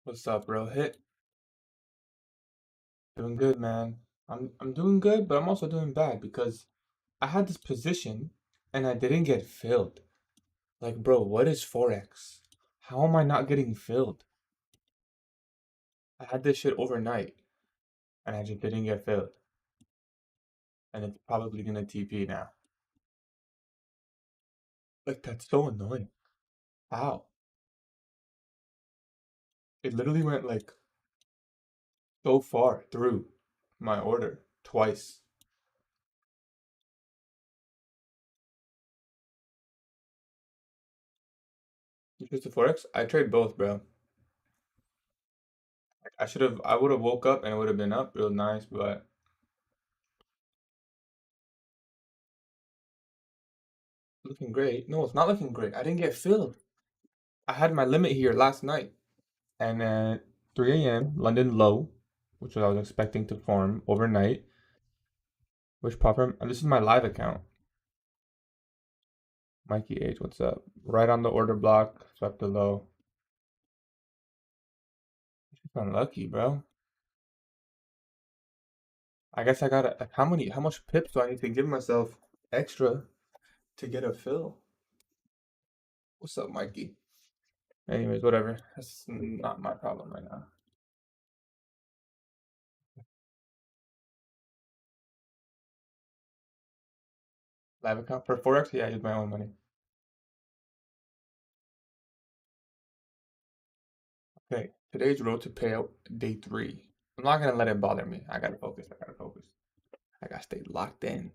What's up, bro? Hit. Doing good, man. I'm doing good, but I'm also doing bad because I had this position and I didn't get filled. Like, bro, what is Forex? How am I not getting filled? I had this shit overnight and I just didn't get filled. And it's probably gonna TP now. Like, that's so annoying. How? It literally went like so far through my order twice. You choose the Forex? I trade both, bro. I would have woke up and it would have been up real nice, but looking great. No, it's not looking great. I didn't get filled. I had my limit here last night, and at 3 a.m., London low, which I was expecting to form overnight, which proper. And this is my live account. Mikey H, what's up? Right on the order block, swept the low. Just unlucky, bro. I guess I gotta. How much pips do I need to give myself extra to get a fill? What's up, Mikey? Anyways, whatever. That's not my problem right now. Live account for Forex? Yeah, I use my own money. Okay, today's road to payout day 3. I'm not gonna let it bother me. I gotta focus. I gotta focus. I gotta stay locked in.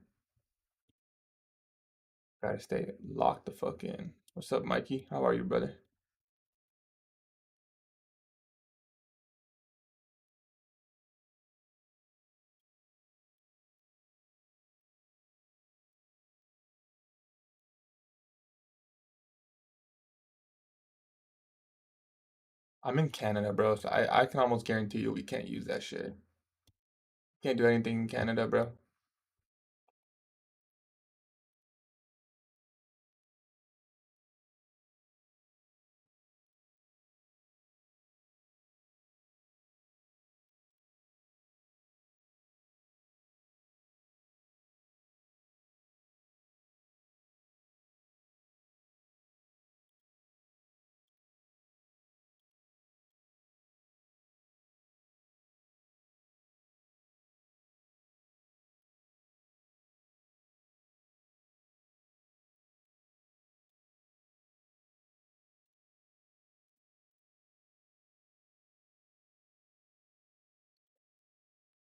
Gotta stay locked the fuck in. What's up, Mikey? How are you, brother? I'm in Canada, bro, so I can almost guarantee you we can't use that shit. Can't do anything in Canada, bro.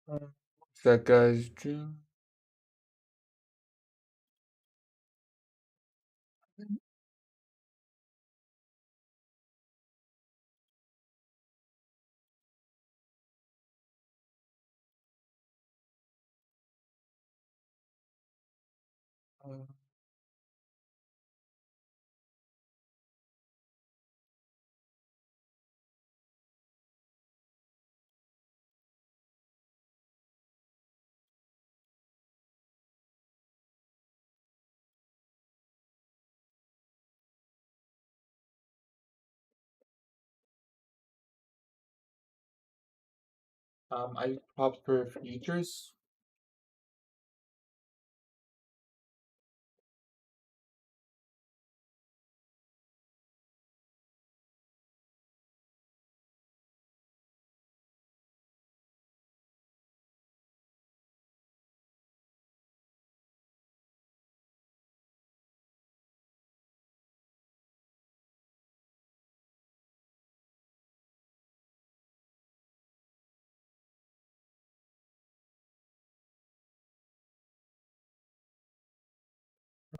What's that, guys? I use props for futures.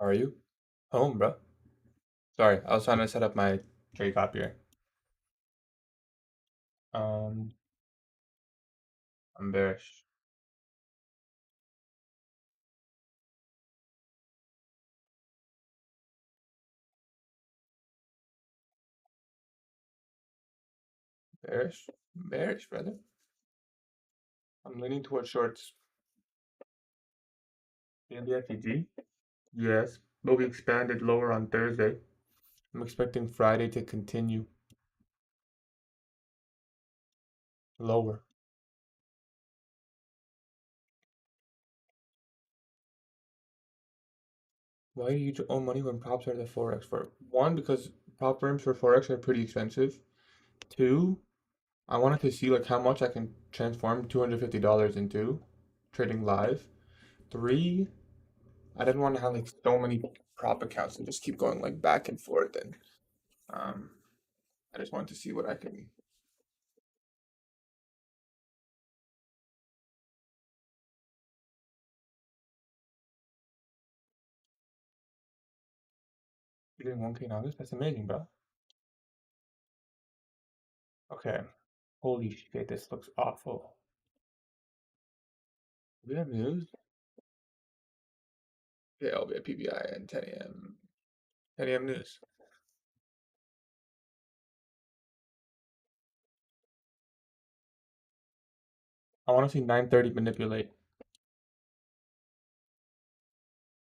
How are you? Home, bro. Sorry, I was trying to set up my trade copier. Um, I'm bearish. Bearish? Bearish, brother. I'm leaning towards shorts. In the FEG? Yes, but we expanded lower on Thursday. I'm expecting Friday to continue. Lower. Why do you owe money when props are the forex for? One, because prop firms for forex are pretty expensive. Two, I wanted to see like how much I can transform $250 into trading live. Three, I didn't want to have like so many prop accounts and just keep going like back and forth, and um I just wanted to see what I can. You're doing 1K in August? That's amazing, bro. Okay. Holy shit, this looks awful. Do we have news? Yeah, I'll be at PBI and 10 a.m. 10 a.m. news. I want to see 9:30 manipulate.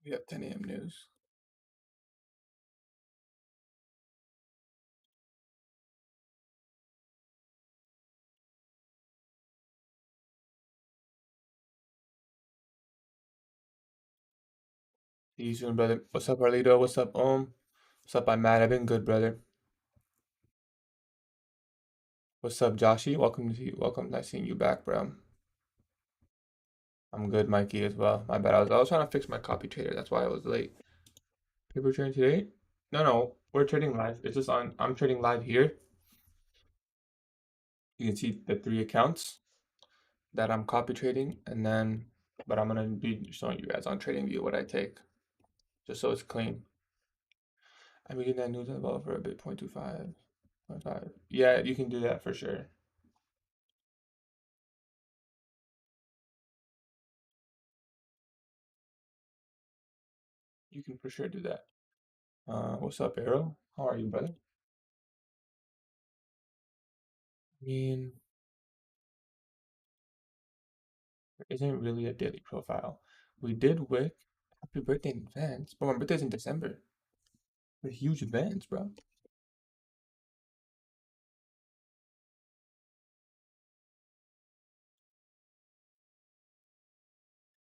We have 10 a.m. news. See you soon, brother. What's up, Arlito? What's up, What's up, I'm Matt. I've been good, brother. What's up, Joshy? Welcome to you. Welcome. Nice seeing you back, bro. I'm good, Mikey, as well. My bad. I was trying to fix my copy trader. That's why I was late. Paper trading today? No, no. We're trading live. It's just on. I'm trading live here. You can see the three accounts that I'm copy trading, and then, but I'm gonna be showing you guys on TradingView what I take, just so it's clean. I'm reading that news as well for a bit. 0.25, 0.5. Yeah, you can do that for sure. You can for sure do that. What's up, Arrow? How are you, brother? I mean, there isn't really a daily profile. We did wick happy birthday in advance, but my birthday's in December. A huge advance, bro.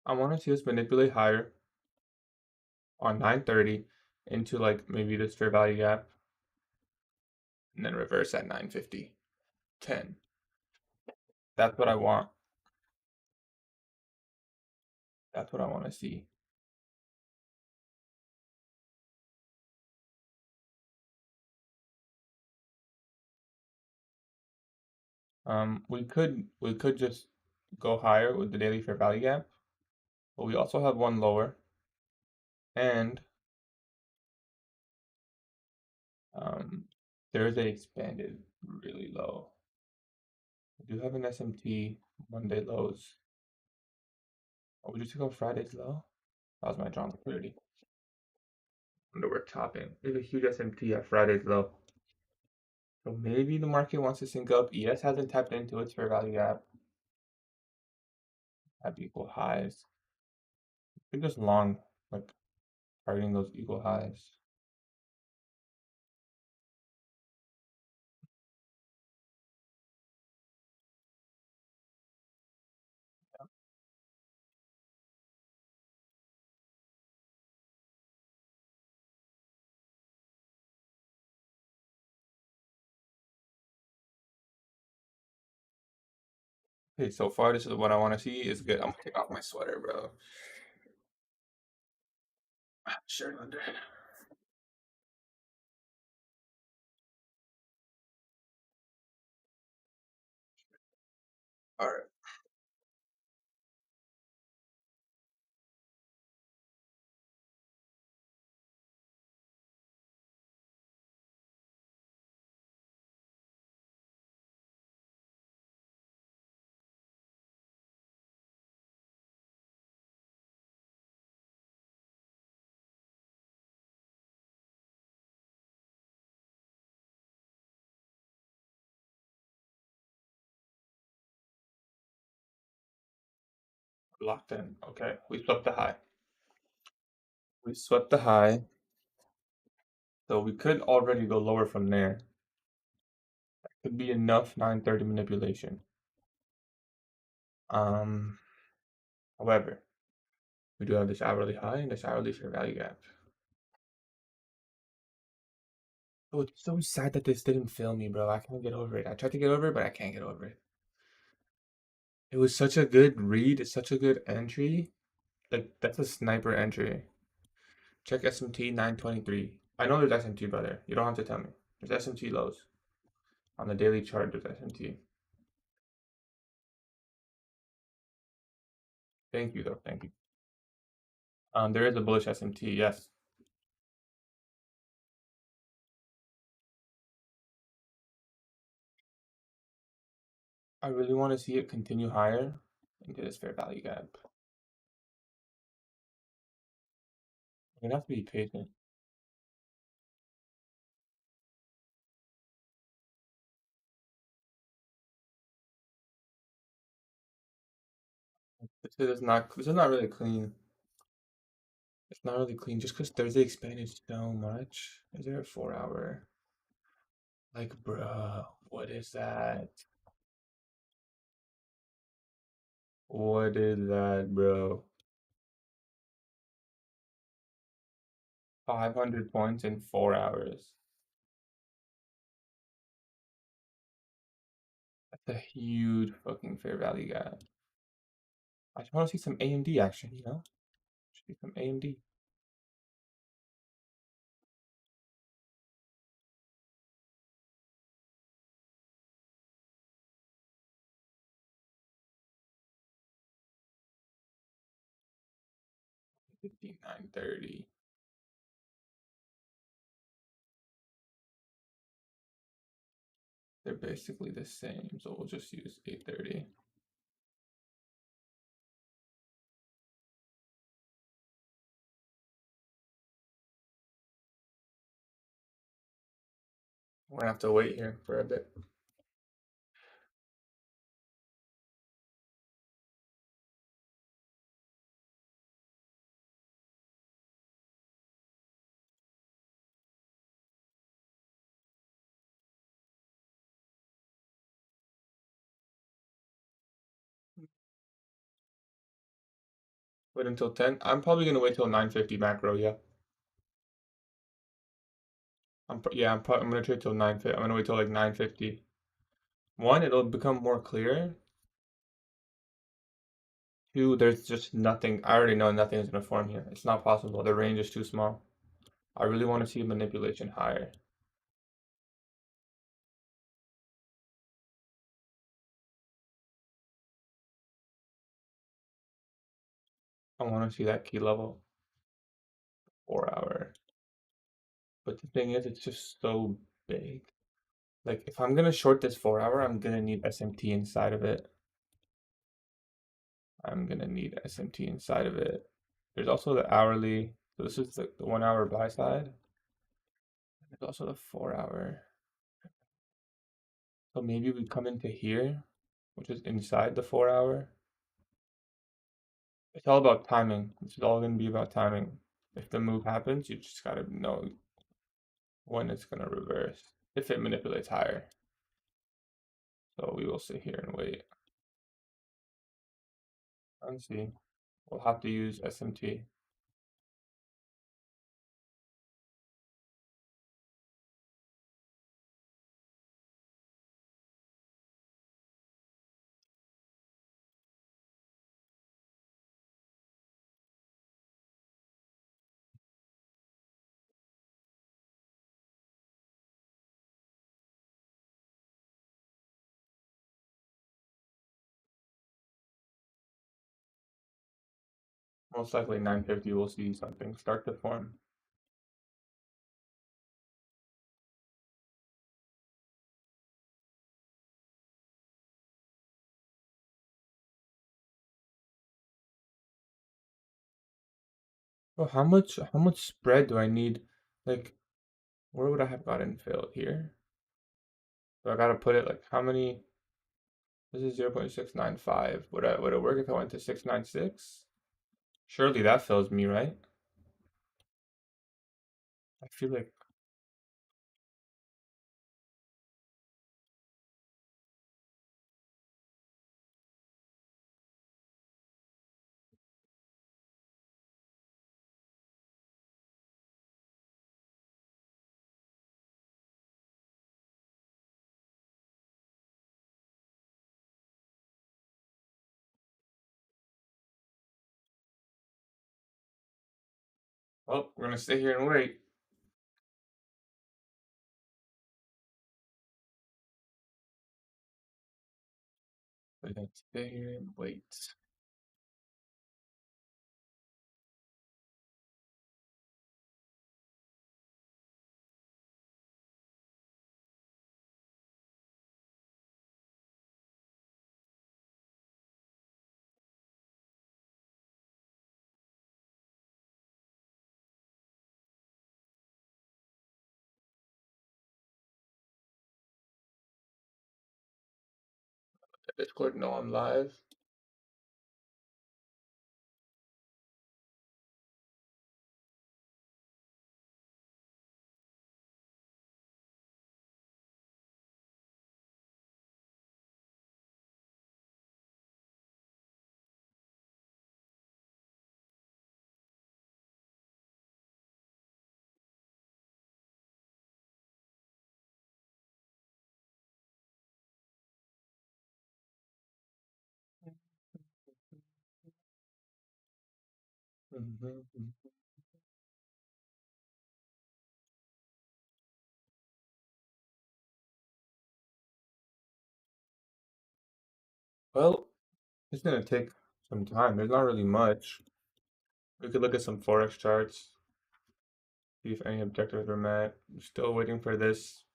I want to see us manipulate higher on 9:30 into like maybe this fair value gap, and then reverse at 9:50, 10. That's what I want. That's what I want to see. We could just go higher with the daily fair value gap, but we also have one lower, and um, Thursday expanded really low. We do have an SMT Monday lows. Oh, we just took out Friday's low. That was my John liquidity. Wonder we're topping. We have a huge SMT at Friday's low. So maybe the market wants to sync up. ES hasn't tapped into its fair value gap. Have equal highs. I think just long, like targeting those equal highs. Okay, so far this is what I want to see. Is good. I'm gonna take off my sweater, bro. Shirt under. All right. Locked in. Okay, we swept the high. We swept the high, so we could already go lower from there. Could be enough 9:30 manipulation. Um, However, we do have this hourly high and this hourly fair value gap. Oh, it's so sad that this didn't fail me, bro. I can't get over it. I tried to get over it, but I can't get over it. It was such a good read. It's such a good entry. Like, that's a sniper entry. Check SMT 923. I know there's SMT, brother. You don't have to tell me. There's SMT lows. On the daily chart, there's SMT. Thank you, though. Thank you. There is a bullish SMT, yes. I really want to see it continue higher into this fair value gap. We're gonna have to be patient. This is not really clean. It's not really clean just because Thursday expanded so much. Is there a 4 hour? Like, bruh, what is that? What is that, bro? 500 points in 4 hours. That's a huge fucking fair value gap. I just want to see some AMD action, you know? Should be some AMD. 5930. They're basically the same, so we'll just use 830. We're gonna have to wait here for a bit. Wait until 10. I'm probably gonna wait till 950 macro, yeah. I'm gonna trade till 950. I'm gonna wait till like 950. One, it'll become more clear. Two, there's just nothing. I already know nothing is gonna form here. It's not possible. The range is too small. I really want to see manipulation higher. I want to see that key level, 4 hour. But the thing is, it's just so big. Like, if I'm gonna short this 4 hour, I'm gonna need SMT inside of it. I'm gonna need SMT inside of it. There's also the hourly. So this is the 1 hour buy side. There's also the 4 hour. So maybe we come into here, which is inside the 4 hour. It's all about timing. This is all gonna be about timing. If the move happens, you just gotta know when it's gonna reverse. If it manipulates higher. So we will sit here and wait and see. We'll have to use SMT. Most likely 950 we'll see something start to form. Well, how much spread do I need? Like, where would I have gotten filled here? So I gotta put it like how many? This is 0.695. Would it work if I went to 696? Surely that fills me, right? I feel like Well, we're gonna sit here and wait. We're gonna sit here and wait. Discord, no, I'm live. Mhm. Well, it's gonna take some time. There's not really much. We could look at some forex charts, see if any objectives were met. I'm still waiting for this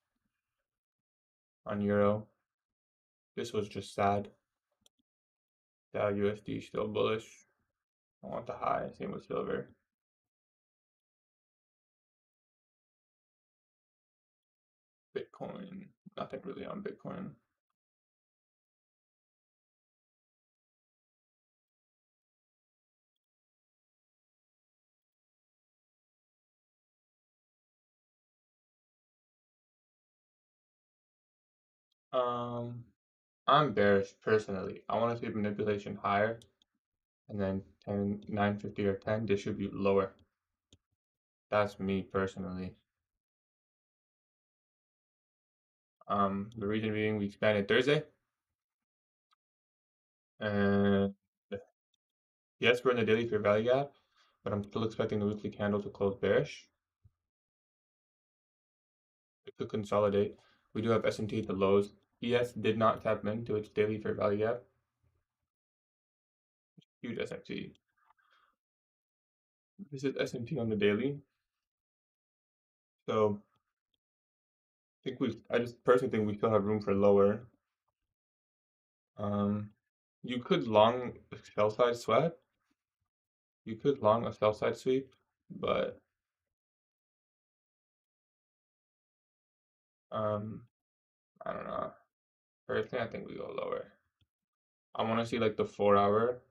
on euro. This was just sad. Dow USD still bullish. I want the high. Same with silver. Bitcoin. Nothing really on Bitcoin. Um, I'm bearish personally. I want to see manipulation higher, and then 10, 950 or 10 distribute lower. That's me personally. The reason being we expanded Thursday, and yes, we're in the daily fair value gap, but I'm still expecting the weekly candle to close bearish. It could consolidate. We do have S&T at the lows. ES did not tap into its daily fair value gap. Huge S&T. This is S&T on the daily. So I just personally think we still have room for lower. Um, you could long a sell side sweep. You could long a sell side sweep, but um, I don't know. Personally, I think we go lower. I want to see like the 4 hour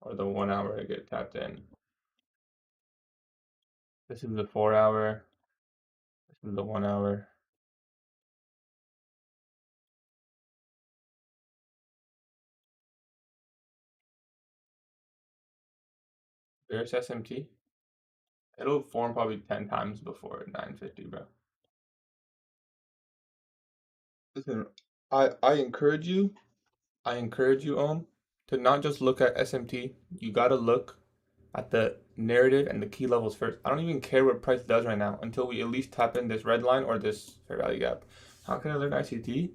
or the 1 hour to get tapped in. This is the 4 hour. This is the 1 hour. There's SMT. It'll form probably 10 times before 950, bro. Listen, I encourage you, to not just look at SMT. You gotta look at the narrative and the key levels first. I don't even care what price does right now until we at least tap in this red line or this fair value gap. How can I learn ICT?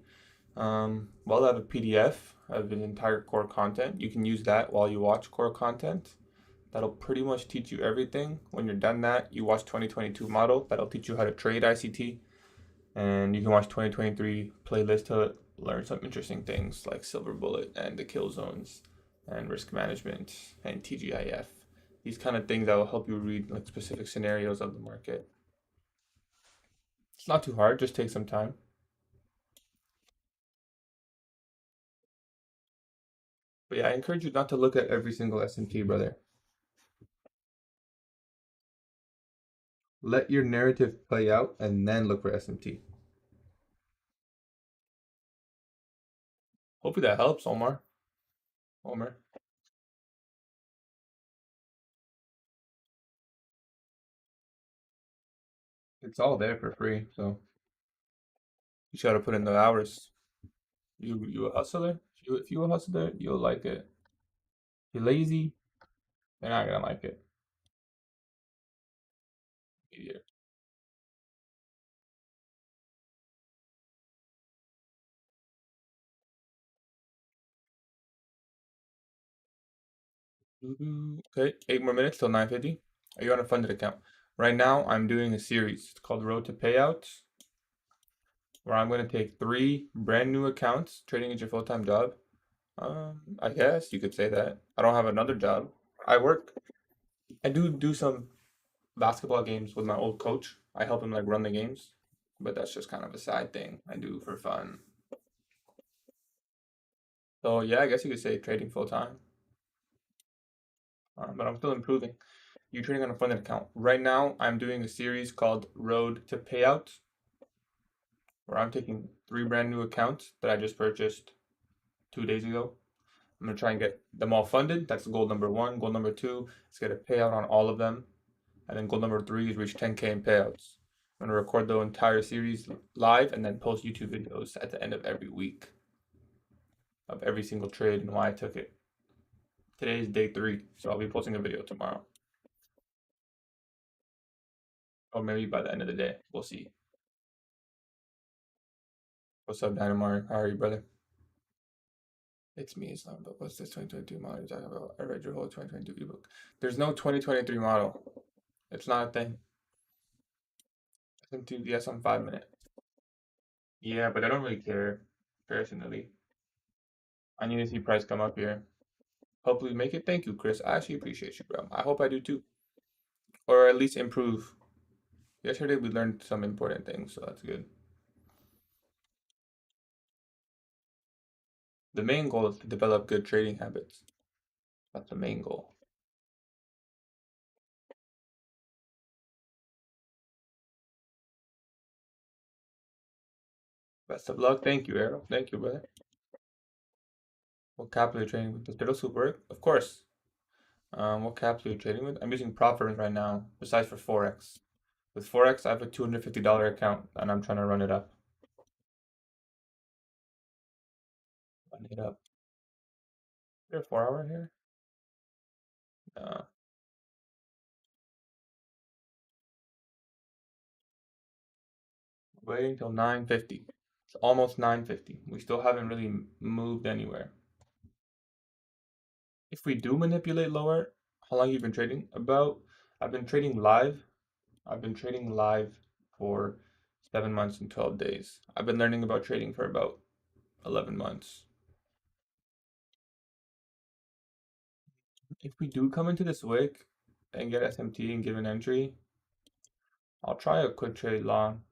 Well, I have a PDF of an entire core content. You can use that while you watch core content. That'll pretty much teach you everything. When you're done that, you watch 2022 model. That'll teach you how to trade ICT. And you can watch 2023 playlist to learn some interesting things like Silver Bullet and the kill zones and risk management and TGIF. These kind of things that will help you read like specific scenarios of the market. It's not too hard, just take some time. But yeah, I encourage you not to look at every single S&P, brother. Let your narrative play out and then look for S&T. Hopefully that helps, Omar. Omar. It's all there for free, so you just gotta put in the hours. You a hustler? If you a hustler, you'll like it. If you're lazy, you're not gonna like it. year. Okay, 8 more minutes till 9:50. Are you on a funded account? Right now, I'm doing a series. It's called Road to Payouts, where I'm going to take three brand new accounts. Trading is your full-time job. I guess you could say that. I don't have another job. I work. I do some basketball games with my old coach. I help him like run the games, but that's just kind of a side thing I do for fun. So yeah, I guess you could say trading full time. But I'm still improving. You're trading on a funded account. Right now, I'm doing a series called Road to Payout, where I'm taking three brand new accounts that I just purchased 2 days ago. I'm gonna try and get them all funded. That's goal number one. Goal number two is get a payout on all of them. And then goal number three is reach 10K in payouts. I'm gonna record the entire series live and then post YouTube videos at the end of every week of every single trade and why I took it. Today is day 3, so I'll be posting a video tomorrow. Or maybe by the end of the day. We'll see. What's up, Dynamar? How are you, brother? It's me, Islam, but what's this 2022 model you're talking about? I read your whole 2022 ebook. There's no 2023 model. It's not a thing. Yes, I'm 5 minutes. Yeah, but I don't really care, personally. I need to see price come up here. Hopefully make it. Thank you, Chris. I actually appreciate you, bro. I hope I do too. Or at least improve. Yesterday we learned some important things, so that's good. The main goal is to develop good trading habits. That's the main goal. Best of luck. Thank you, Arrow. Thank you, brother. What capital are you trading with? Does Turtle Soup work? Of course. What capital are you trading with? I'm using prop firms right now, besides for Forex. With Forex, I have a $250 account, and I'm trying to run it up. Run it up. Is there a 4 hour here? No. Waiting till 9:50. It's almost 9:50. We still haven't really moved anywhere. If we do manipulate lower, how long you been trading? I've been trading live. I've been trading live for 7 months and 12 days. I've been learning about trading for about 11 months. If we do come into this wick and get SMT and give an entry, I'll try a quick trade long.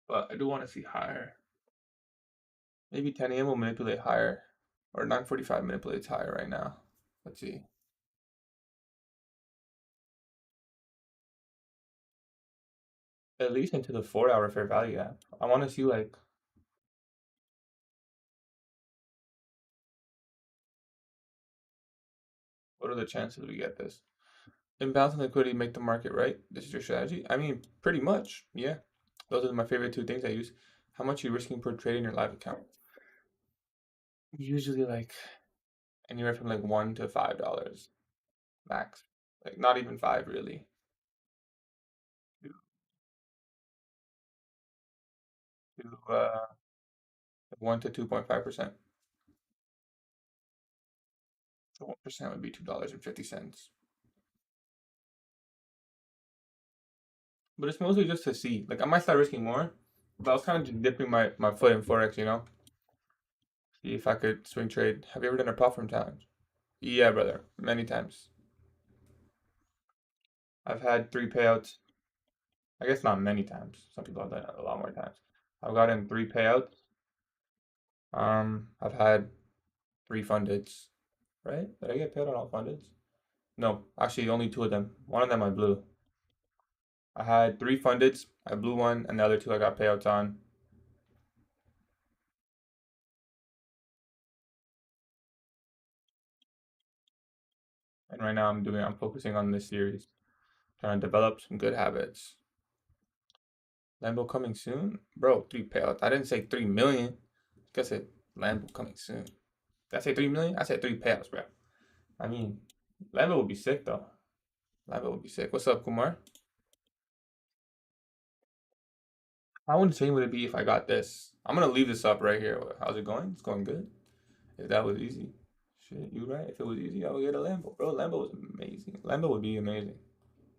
But I do want to see higher. Maybe 10 a.m. will manipulate higher. Or 9:45 manipulates higher right now. Let's see. At least into the 4 hour fair value gap. I want to see like what are the chances we get this? Imbalance and liquidity make the market right. This is your strategy. I mean, pretty much. Yeah. Those are my favorite two things I use. How much are you risking per trade in your live account? Usually like anywhere from like $1 to $5 max. Like not even five really. To 1 to 2.5%. So 1% would be $2.50. But it's mostly just to see. Like I might start risking more, but I was kind of just dipping my foot in Forex, you know? See if I could swing trade. Have you ever done a platform challenge? Yeah, brother. Many times. I've had 3 payouts. I guess not many times. Some people have done it a lot more times. I've gotten 3 payouts. I've had 3 fundeds. Right? Did I get paid on all fundeds? No, actually only 2 of them. One of them I blew. I had 3 fundeds. I blew one, and the other two I got payouts on. And right now I'm focusing on this series, trying to develop some good habits. Lambo coming soon, bro. 3 payouts. I didn't say 3 million. Like I said, Lambo coming soon. Did I say 3 million? I said three payouts, bro. I mean, Lambo would be sick though. Lambo would be sick. What's up, Kumar? How insane would it be if I got this? I'm gonna leave this up right here. How's it going? It's going good. If that was easy, shit, you right. If it was easy, I would get a Lambo, bro. Lambo was amazing. Lambo would be amazing.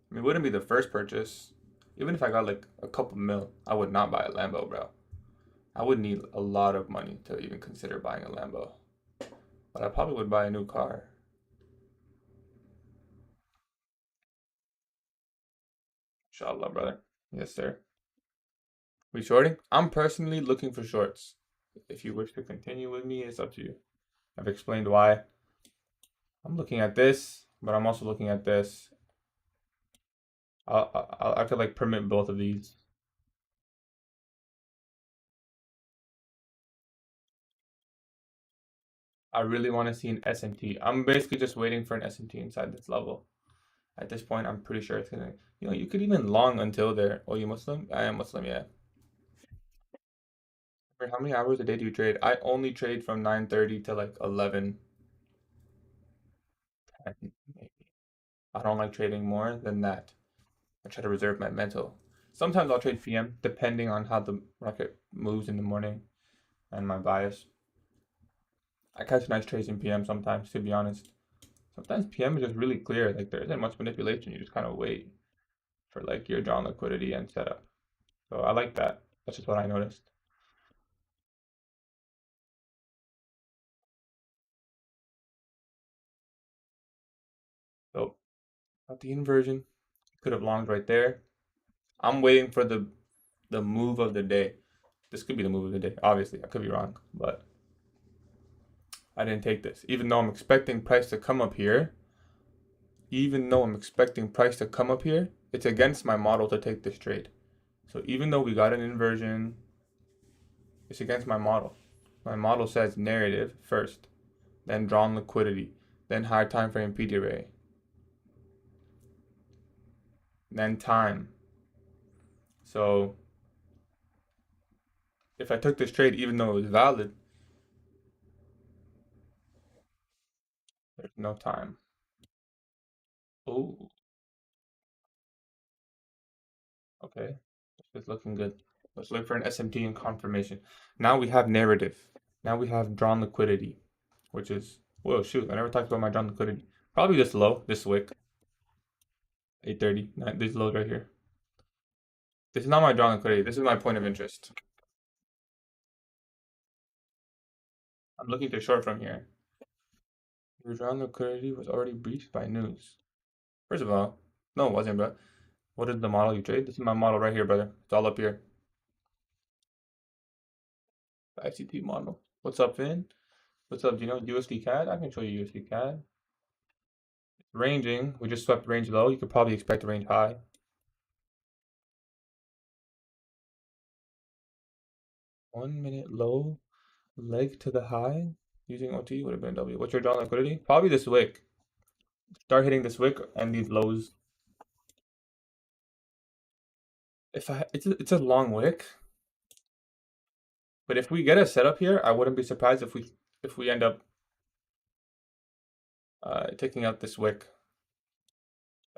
I mean, it wouldn't be the first purchase. Even if I got like a couple mil, I would not buy a Lambo, bro. I would need a lot of money to even consider buying a Lambo. But I probably would buy a new car. Inshallah, brother. Yes, sir. We shorting? I'm personally looking for shorts. If you wish to continue with me, it's up to you. I've explained why. I'm looking at this, but I'm also looking at this. I could like permit both of these. I really want to see an SMT. I'm basically just waiting for an SMT inside this level. At this point, I'm pretty sure it's gonna. You could even long until there. Oh, you Muslim? I am Muslim, yeah. How many hours a day do you trade? I only trade from 9:30 to like 11, 10, maybe. I don't like trading more than that. I try to reserve my mental. Sometimes I'll trade PM depending on how the market moves in the morning and my bias. I catch nice trades in PM sometimes, to be honest. Sometimes PM is just really clear. Like there isn't much manipulation. You just kind of wait for like your drawn liquidity and setup. So I like that. That's just what I noticed. So got the inversion. Could have longed right there. I'm waiting for the move of the day. This could be the move of the day. Obviously, I could be wrong, but I didn't take this. Even though I'm expecting price to come up here, it's against my model to take this trade. So even though we got an inversion, it's against my model. My model says narrative first, then drawn liquidity, then high time frame PD array, then time. So if I took this trade, even though it was valid, there's no time. Oh, okay. It's looking good. Let's look for an SMT and confirmation. Now we have narrative. Now we have drawn liquidity, which is, whoa, shoot, I never talked about my drawn liquidity. Probably this low, this wick, 830, these lows right here. This is not my drawn liquidity. This is my point of interest. I'm looking to short from here. Your drawn liquidity was already breached by news. First of all, no, it wasn't, bro. What is the model you trade? This is my model right here, brother. It's all up here. The ICT model. What's up, Finn? What's up? Do you know USD CAD? I can show you USD CAD. Ranging. We just swept range low. You could probably expect a range high. 1 minute low. Leg to the high. Using OT would have been W. What's your drawn liquidity? Probably this wick. Start hitting this wick and these lows. It's a long wick, but if we get a setup here, I wouldn't be surprised if we end up taking out this wick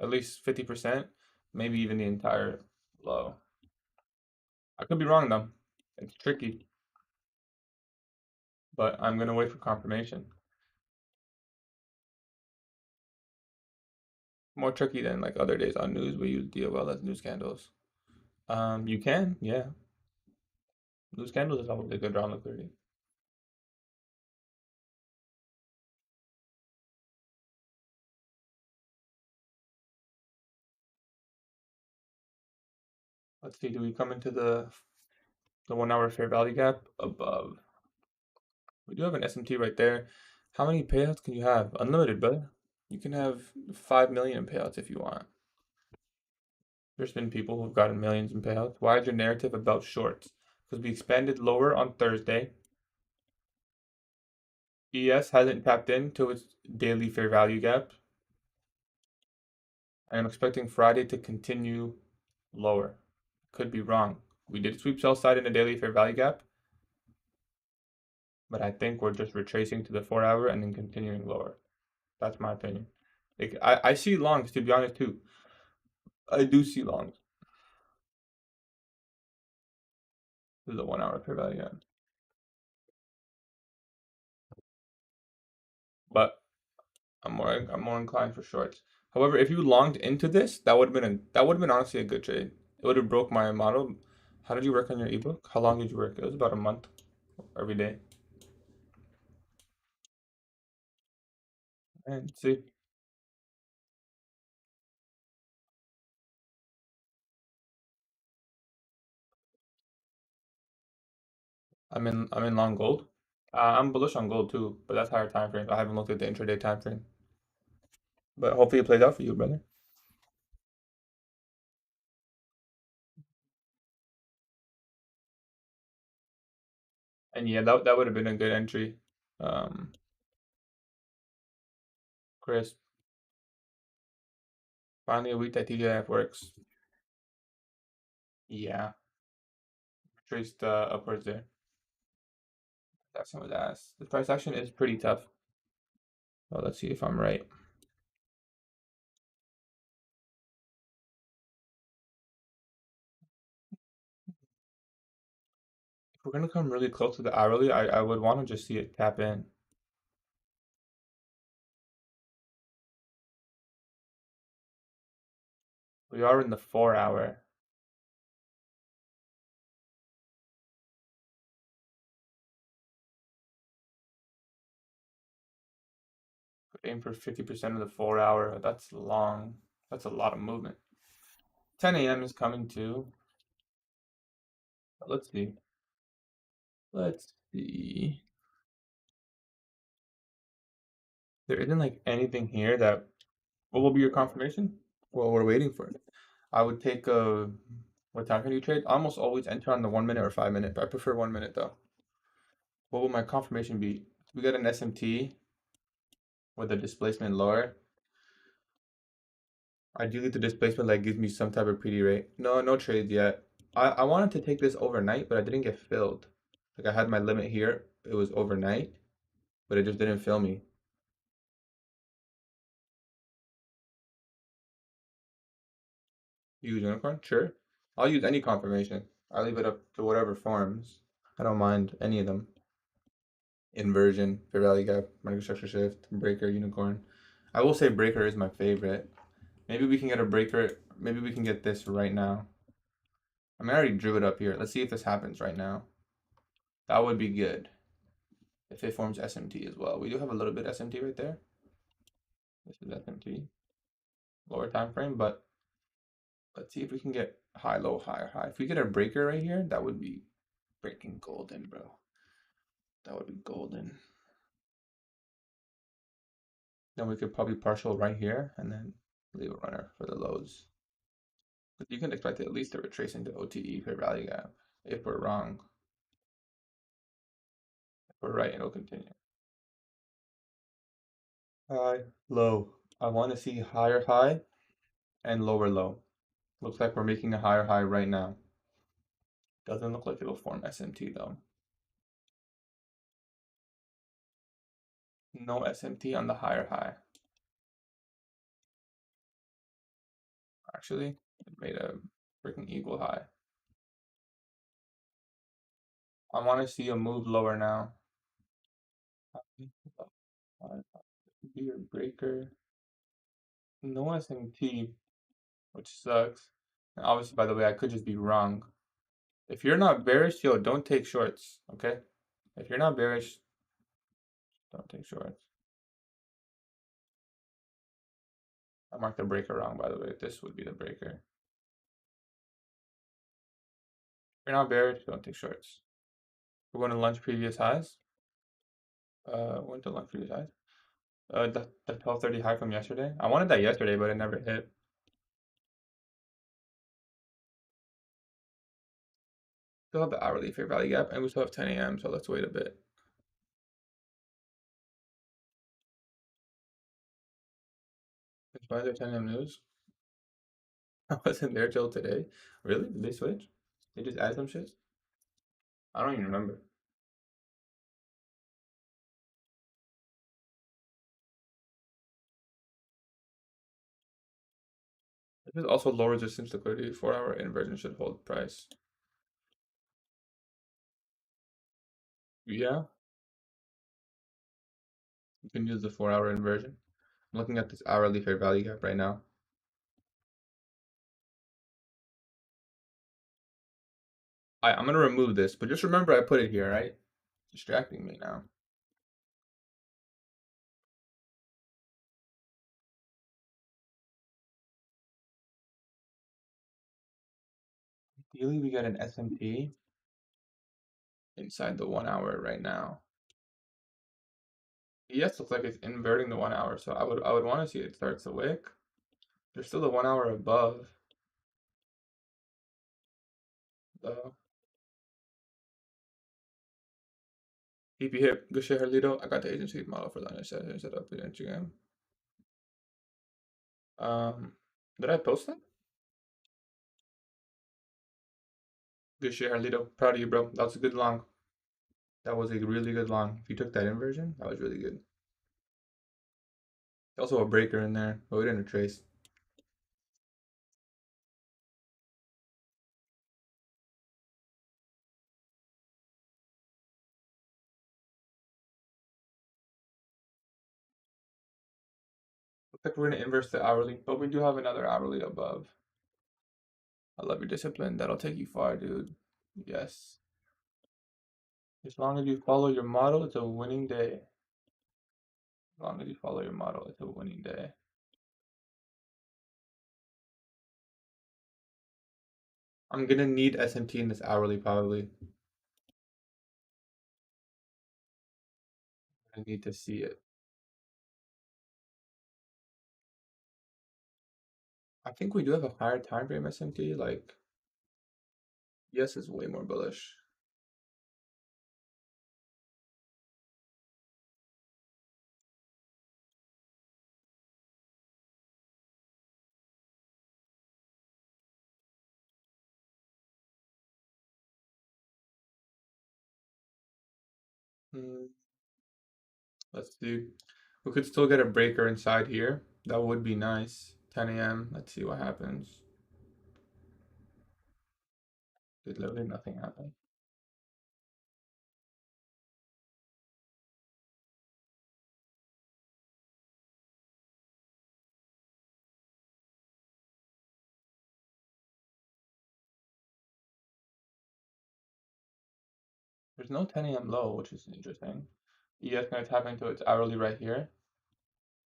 at least 50%, maybe even the entire low. I could be wrong though. It's tricky, but I'm gonna wait for confirmation. More tricky than like other days on news where you deal well as news candles. You can, yeah. News candles is always a good round liquidity. Let's see, do we come into the 1 hour fair value gap above? We do have an SMT right there. How many payouts can you have? Unlimited, brother. You can have 5 million in payouts if you want. There's been people who've gotten millions in payouts. Why is your narrative about shorts? Because we expanded lower on Thursday. ES hasn't tapped into its daily fair value gap. I am expecting Friday to continue lower. Could be wrong. We did sweep sell side in the daily fair value gap, but I think we're just retracing to the 4 hour and then continuing lower. That's my opinion. Like I see longs, to be honest too. I do see longs. This is a 1 hour fair value gap. But I'm more inclined for shorts. However, if you longed into this, that would have been honestly a good trade. It would have broke my model. How did you work on your ebook? How long did you work? It was about a month every day. And see, I'm in long gold. I'm bullish on gold too, but that's higher time frame. I haven't looked at the intraday time frame. But hopefully it plays out for you, brother. And yeah, that would have been a good entry. Um, Chris, finally a week that TGIF works. Yeah, traced upwards there. That's some of the ass. The price action is pretty tough. Well, let's see if I'm right. If we're gonna come really close to the hourly, I would want to just see it tap in. We are in the 4 hour. Aim for 50% of the 4 hour. That's long. That's a lot of movement. 10 a.m. is coming too. Let's see. Let's see. There isn't like anything here that. What will be your confirmation? Well, we're waiting for it. I would take a. What time can you trade? I almost always enter on the 1 minute or 5 minute, but I prefer 1 minute though. What will my confirmation be? We got an SMT with a displacement lower. Ideally, the displacement like gives me some type of PD rate. No, no trades yet. I wanted to take this overnight, but I didn't get filled. Like I had my limit here. It was overnight, but it just didn't fill me. Use unicorn? Sure. I'll use any confirmation. I leave it up to whatever forms. I don't mind any of them. Inversion, fair value gap, microstructure shift, breaker, unicorn. I will say breaker is my favorite. Maybe we can get a breaker. Maybe we can get this right now. I mean, I already drew it up here. Let's see if this happens right now. That would be good. If it forms SMT as well. We do have a little bit SMT right there. This is SMT. Lower time frame, but let's see if we can get high, low, high, high. If we get a breaker right here, that would be freaking golden, bro. That would be golden. Then we could probably partial right here and then leave a runner for the lows. But you can expect at least a retrace into OTE for value gap. If we're wrong, if we're right, it'll continue. High, low. I want to see higher high and lower low. Looks like we're making a higher high right now. Doesn't look like it'll form SMT though. No SMT on the higher high. Actually, it made a freaking equal high. I want to see a move lower now. Be a breaker. No SMT, which sucks. And obviously, by the way, I could just be wrong. If you're not bearish, yo, don't take shorts, okay? If you're not bearish, don't take shorts. I marked the breaker wrong, by the way. This would be the breaker. If you're not bearish, don't take shorts. We're going to lunch previous highs. Went to lunch previous highs. The 12:30 high from yesterday. I wanted that yesterday, but it never hit. Still have the hourly fair value gap, and we still have 10 a.m. So let's wait a bit. Why is there 10 a.m. news? I wasn't there till today. Really? Did they switch? They just add some shit? I don't even remember. This is also low resistance liquidity. 4-hour inversion should hold price. Yeah, you can use the 4-hour inversion. I'm looking at this hourly fair value gap right now. I'm gonna remove this, but just remember I put it here, right? Distracting me now. Ideally, we get an S&P inside the 1 hour right now. ES looks like it's inverting the 1 hour, so I would want to see it starts to wick. There's still the 1 hour above, though. EP hit, good shit, Herlito. I got the agency model for that. I set up the Instagram. Did I post that? Good shit, Herlito. Proud of you, bro. That was a good long. That was a really good long. If you took that inversion, that was really good. Also a breaker in there, but we didn't trace. Looks like we're gonna inverse the hourly, but we do have another hourly above. I love your discipline. That'll take you far, dude. Yes. As long as you follow your model, it's a winning day. As long as you follow your model, it's a winning day. I'm gonna need SMT in this hourly probably. I need to see it. I think we do have a higher time frame SMT. Like, yes, is way more bullish. Hmm, let's see. We could still get a breaker inside here. That would be nice. 10 a.m. Let's see what happens. Did literally nothing happen. There's no 10 a.m. low, which is interesting. ES gonna tap into its hourly right here.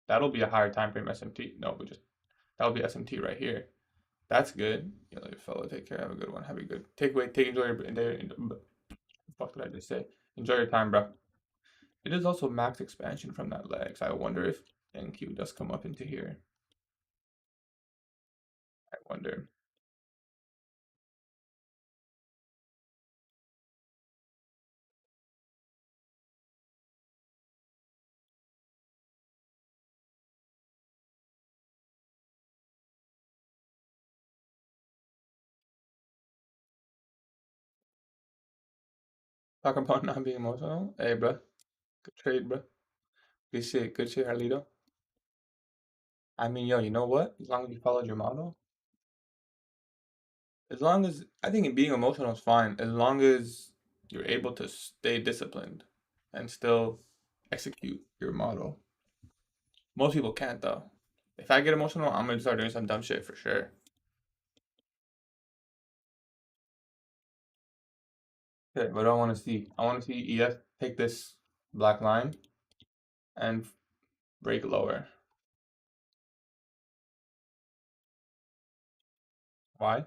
That'll be a higher time frame SMT. No, that'll be SMT right here. That's good. You know, fellow, take care. Have a good one. Have a good enjoy your day. Fuck did I just say? Enjoy your time, bro. It is also max expansion from that leg, so I wonder if NQ does come up into here. I wonder. Talk about not being emotional. Hey, bro. Good trade, bro. Good shit. Good shit, Harlito. I mean, yo, you know what? As long as you followed your model, as long as I think being emotional is fine, as long as you're able to stay disciplined and still execute your model. Most people can't though. If I get emotional, I'm gonna start doing some dumb shit for sure. Okay, what do I want to see? I want to see EF take this black line and break lower. Why?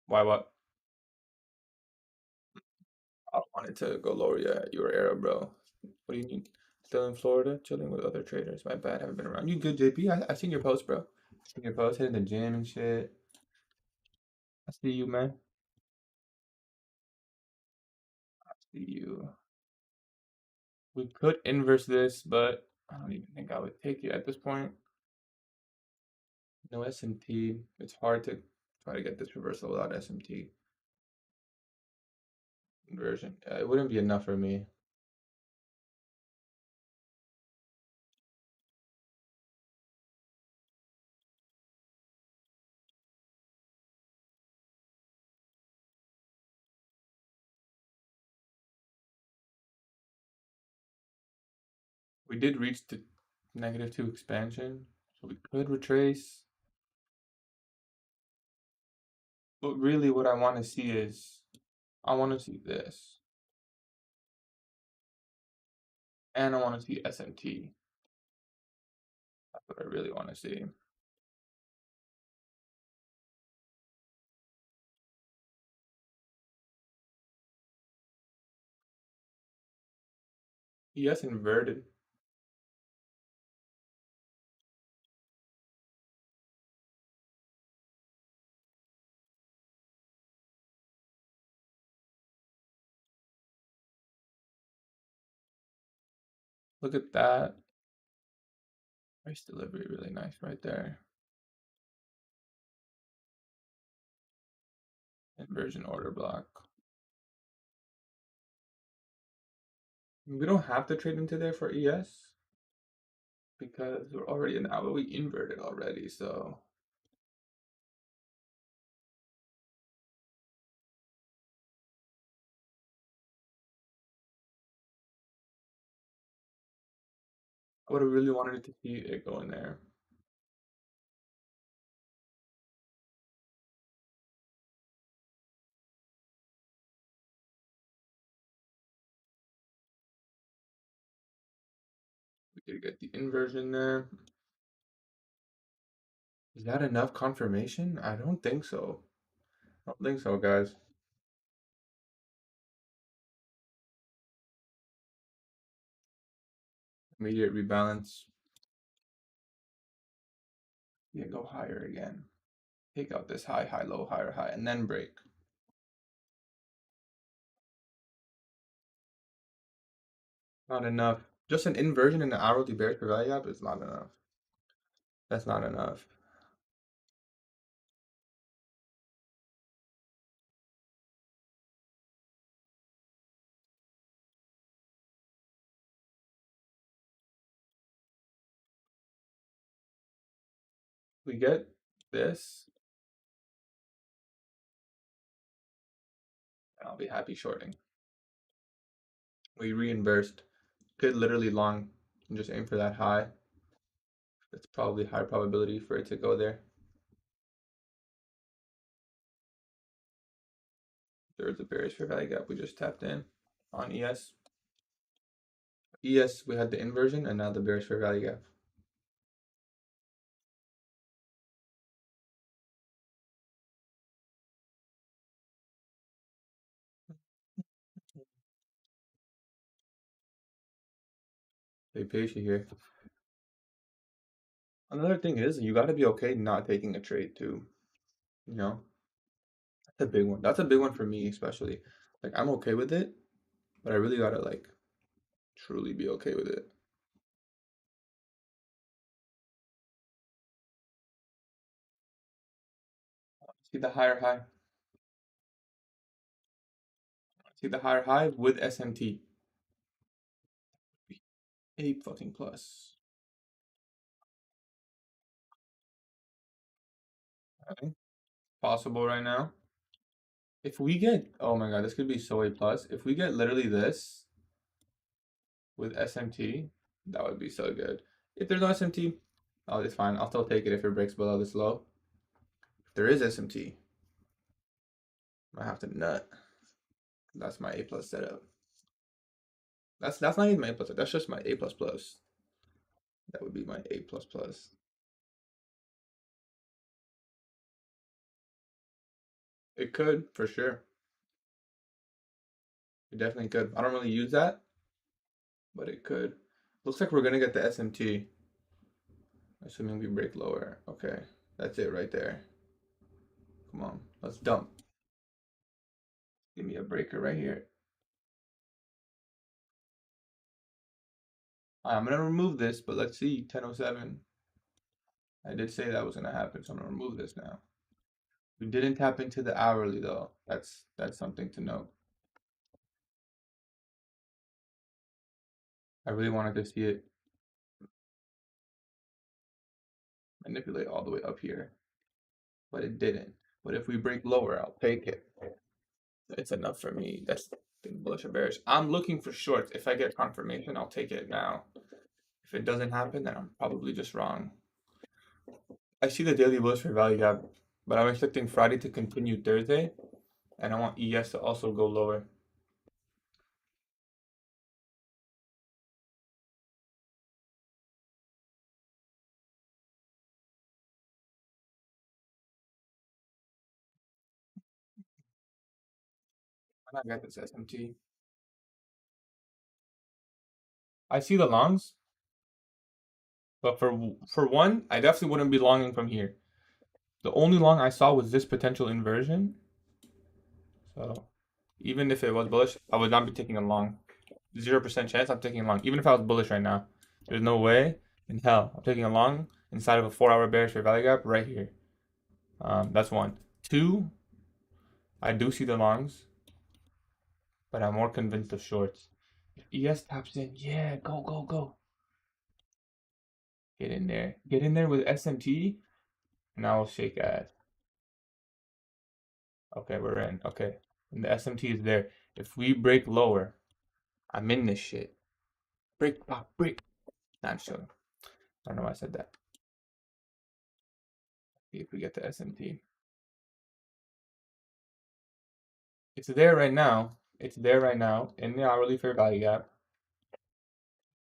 Why what? I wanted to go lower. Yeah, your era, bro. What do you mean? Still in Florida, chilling with other traders. My bad, haven't been around. You good, JP? I seen your post, bro. Seen your post, hitting the gym and shit. I see you, man. I see you. We could inverse this, but I don't even think I would take it at this point. No SMT. It's hard to try to get this reversal without SMT inversion. It wouldn't be enough for me. We did reach the -2 expansion, so we could retrace. But really what I want to see is, I want to see this. And I want to see SMT. That's what I really want to see. ES inverted. Look at that. Price delivery, really nice right there. Inversion order block. We don't have to trade into there for ES because we're already an hour. We inverted already, so I would have really wanted to see it go in there. We did get the inversion there. Is that enough confirmation? I don't think so. I don't think so, guys. Immediate rebalance. Yeah, go higher again. Take out this high, high, low, higher, high, and then break. Not enough. Just an inversion in the hourly bearish per value gap is not enough. That's not enough. We get this, and I'll be happy shorting. We reimbursed. Could literally long and just aim for that high. It's probably high probability for it to go there. There's a bearish fair value gap we just tapped in on ES. ES, we had the inversion and now the bearish fair value gap. Stay patient here. Another thing is you got to be okay not taking a trade too. You know, that's a big one. That's a big one for me, especially. Like I'm okay with it, but I really gotta like truly be okay with it. See the higher high. See the higher high with SMT. A fucking plus. Okay. Possible right now. If we get, oh my god, this could be so A plus. If we get literally this with SMT, that would be so good. If there's no SMT, oh, it's fine. I'll still take it if it breaks below this low. If there is SMT, I have to nut. That's my A plus setup. That's not even my A plus. That's just my A plus plus. That would be my A plus plus. It could for sure. It definitely could. I don't really use that, but it could. Looks like we're gonna get the SMT, assuming we break lower. Okay, that's it right there. Come on, let's dump. Give me a breaker right here. I'm gonna remove this, but let's see, 10:07. I did say that was gonna happen, so I'm gonna remove this now. We didn't tap into the hourly though. That's something to note. I really wanted to see it manipulate all the way up here, but it didn't. But if we break lower, I'll take it. It's enough for me. That's bullish or bearish. I'm looking for shorts. If I get confirmation, I'll take it now. If it doesn't happen, then I'm probably just wrong. I see the daily bullish for value gap, but I'm expecting Friday to continue Thursday, and I want ES to also go lower. Why not get this SMT? I see the longs, but for one, I definitely wouldn't be longing from here. The only long I saw was this potential inversion. So even if it was bullish, I would not be taking a long. 0% chance I'm taking a long. Even if I was bullish right now, there's no way in hell I'm taking a long inside of a 4-hour bearish fair value gap right here. That's one. Two, I do see the longs, but I'm more convinced of shorts. If ES taps in, yeah, go, go, go. Get in there. Get in there with SMT, and I will shake ass. Okay, we're in. Okay. And the SMT is there. If we break lower, I'm in this shit. Break, pop, break. Nah, I'm just joking. I don't know why I said that. See if we get the SMT. It's there right now. It's there right now in the hourly fair value gap.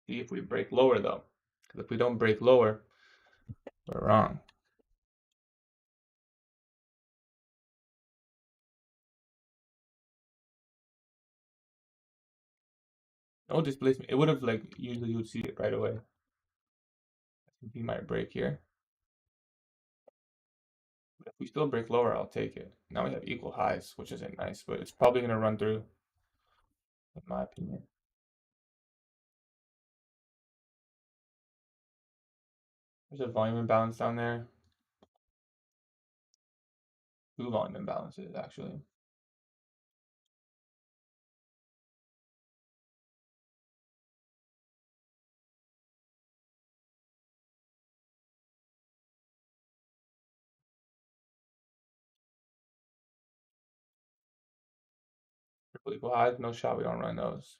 See if we break lower though. Because if we don't break lower, we're wrong. No displacement. It would have like usually you would see it right away. S&P might break here. But if we still break lower, I'll take it. Now we have equal highs, which isn't nice, but it's probably gonna run through, in my opinion. There's a volume imbalance down there. Two volume imbalances actually. Triple equal highs, no shot, we don't run those.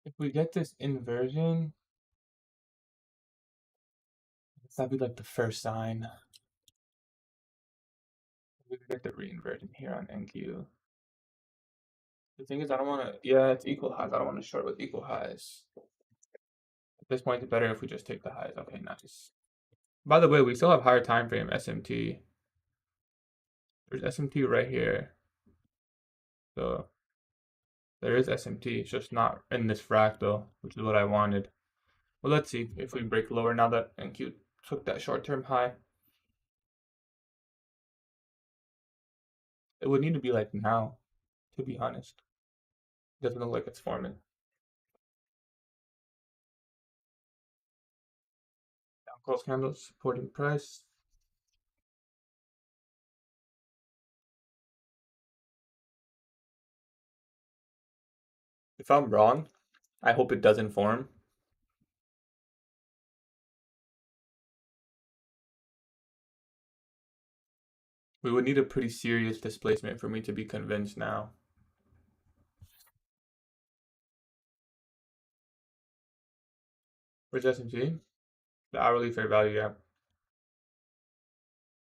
If we get this inversion, that'd be like the first sign. We could get the reinversion here on NQ. The thing is, I don't want to. Yeah, it's equal highs. I don't want to short with equal highs. At this point, it's better if we just take the highs. Okay, nice. By the way, we still have higher time frame SMT. There's SMT right here. So there is SMT. It's just not in this fractal, which is what I wanted. Well, let's see if we break lower now that NQ took that short-term high. It would need to be like now, to be honest. It doesn't look like it's forming. Down close candles supporting price. If I'm wrong, I hope it doesn't form. We would need a pretty serious displacement for me to be convinced now. Where's S&P? The hourly fair value gap.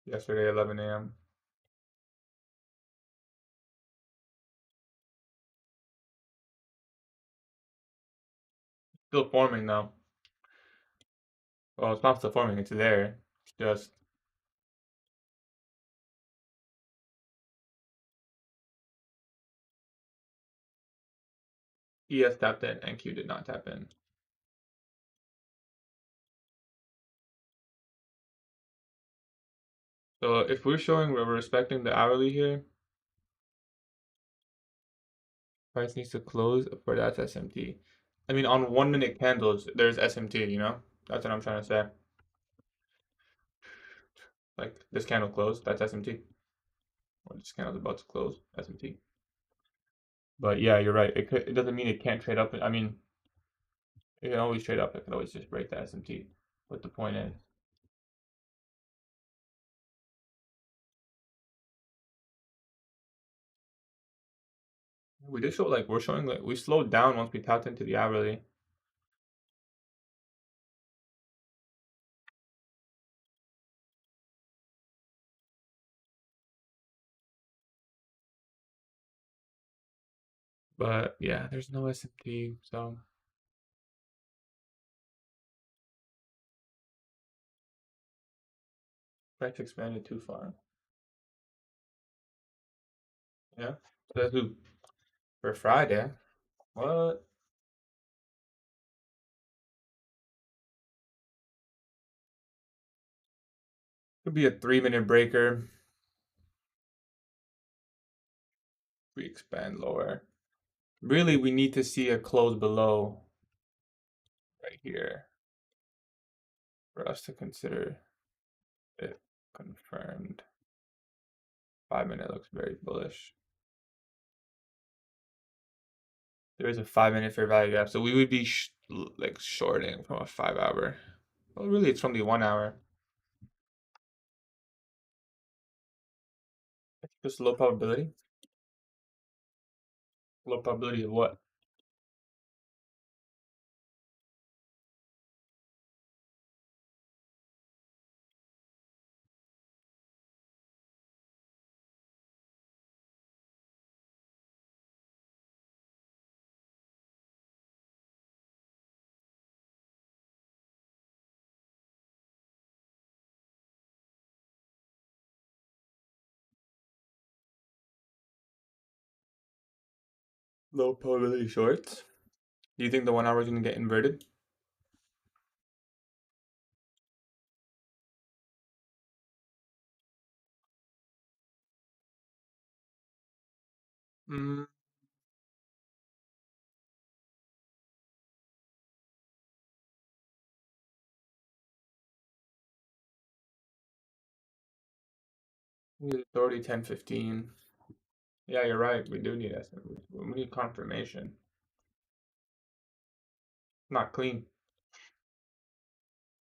Yesterday, 11 a.m. Still forming though. Well, it's not still forming. It's there. It's just ES tapped in and Q did not tap in. So if we're showing we're respecting the hourly here, price needs to close for that SMT. I mean, on 1 minute candles, there's SMT, you know? That's what I'm trying to say. Like this candle closed, that's SMT. Or this candle's about to close, SMT. But yeah, you're right. It doesn't mean it can't trade up. I mean, it can always trade up. It can always just break the SMT. what the point is. We did show like we're showing like we slowed down once we tapped into the hourly. But yeah, there's no S&P, so price expanded too far. Yeah. So let's do for Friday. What? Could be a 3 minute breaker. We expand lower. Really, we need to see a close below right here for us to consider it confirmed. 5 minute looks very bullish. There is a 5 minute fair value gap, so we would be like shorting from a 5 hour. Well, really, it's from the 1 hour. It's just low probability. Low probability of what? Low probability shorts. Do you think the 1 hour is going to get inverted? Mm, 30, 10, 15. Yeah, you're right. We do need S. We need confirmation. Not clean.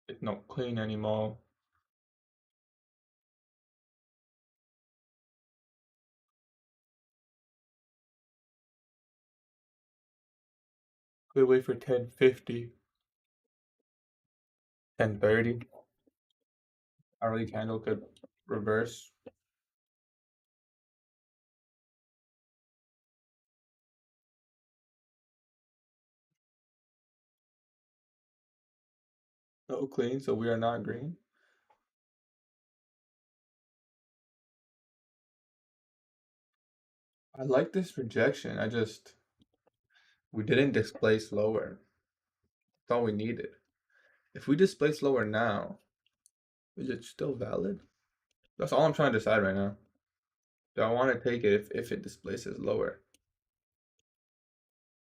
It's not clean anymore. Could wait for 10:50. 10:30. Hourly candle could reverse. No clean, so we are not green. I like this rejection. We didn't displace lower. That's all we needed. If we displace lower now, is it still valid? That's all I'm trying to decide right now. Do I want to take it if it displaces lower?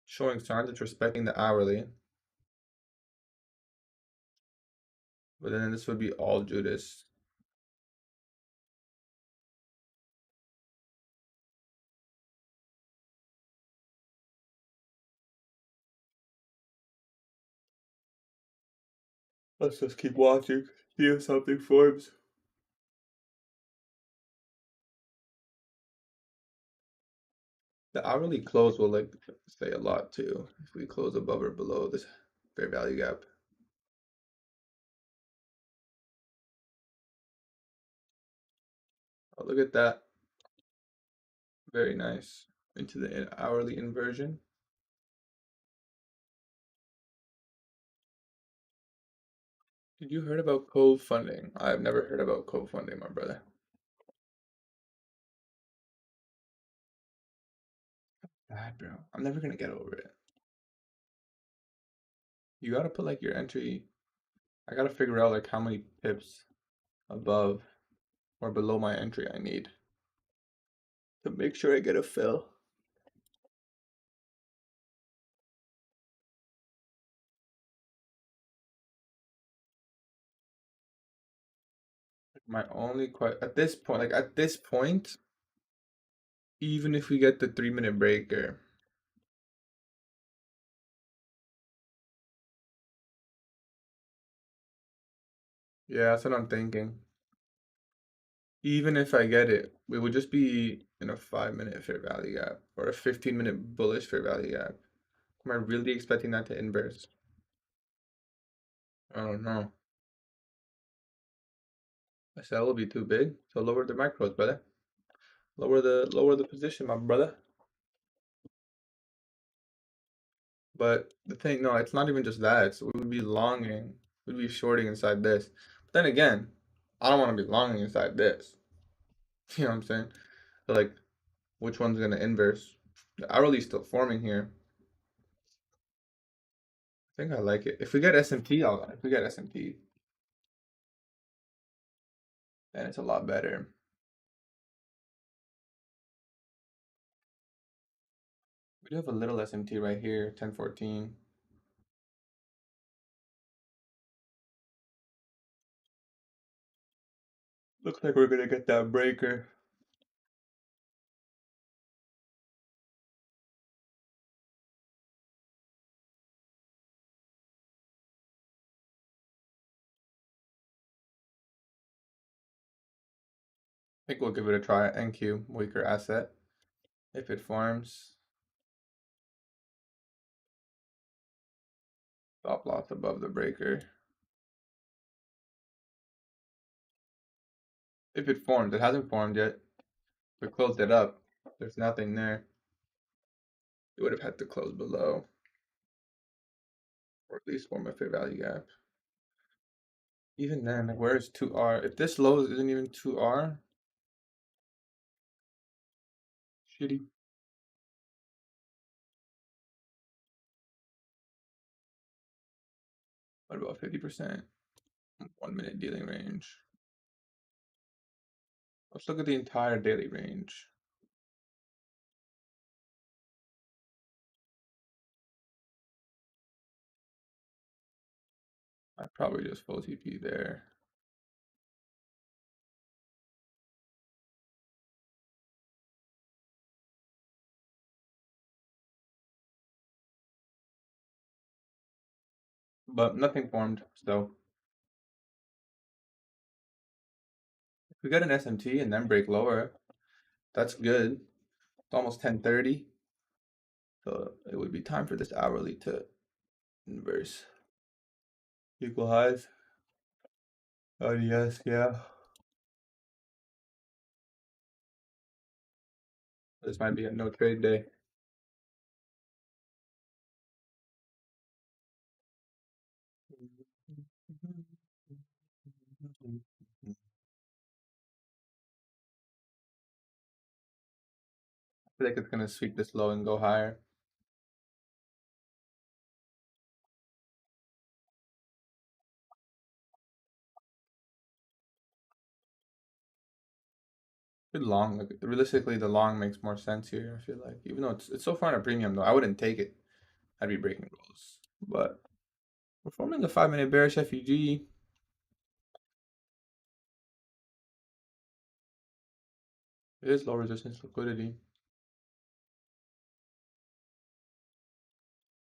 Showing signs it's respecting the hourly. But then this would be all Judas. Let's just keep watching. See if something forms. The hourly close will like say a lot too. If we close above or below this fair value gap. Oh, look at that. Very nice. Into the hourly inversion. Did you heard about co-funding? I've never heard about co-funding, my brother. Bad, bro. I'm never gonna get over it. You gotta put like your entry. I gotta figure out like how many pips above or below my entry I need to make sure I get a fill. My only question at this point, even if we get the 3 minute breaker, Yeah, that's what I'm thinking. Even if I get it, we would just be in a 5 minute fair value gap or a 15-minute bullish fair value gap. Am I really expecting that to inverse? I don't know. I said it will be too big, so lower the micros, brother. Lower the position, my brother. But the thing, no, it's not even just that. It's we would be longing, we'd be shorting inside this. But then again, I don't want to be longing inside this. You know what I'm saying? So like, which one's gonna inverse? The hourly's still forming here. I think I like it. If we get SMT, if we get SMT, then it's a lot better. We do have a little SMT right here, 1014. Looks like we're gonna get that breaker. I think we'll give it a try. NQ, weaker asset. If it forms, stop loss above the breaker. If it forms, it hasn't formed yet. We closed it up. There's nothing there. It would have had to close below, or at least form a fair value gap. Even then, like, where is 2R? If this low isn't even 2R, shitty. What about 50%? 1 minute dealing range. Let's look at the entire daily range. I'd probably just full TP there. But nothing formed, so if we get an SMT and then break lower, that's good. It's almost 10:30, so it would be time for this hourly to inverse. Equal highs. Oh yes, yeah. This might be a no trade day. I feel like it's gonna sweep this low and go higher. Good long. Like, realistically, the long makes more sense here. I feel like, even though it's so far in a premium though, I wouldn't take it. I'd be breaking rules. But we're forming a 5 minute bearish FEG. It is low resistance liquidity.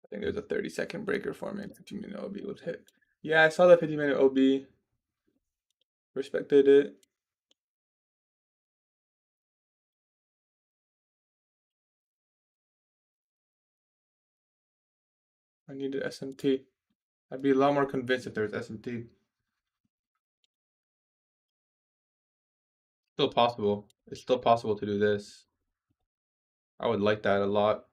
I think there's a 30-second breaker forming. 15-minute OB was hit. Yeah, I saw that 15-minute OB. Respected it. I needed SMT. I'd be a lot more convinced if there's SMT. Still possible. It's still possible to do this. I would like that a lot.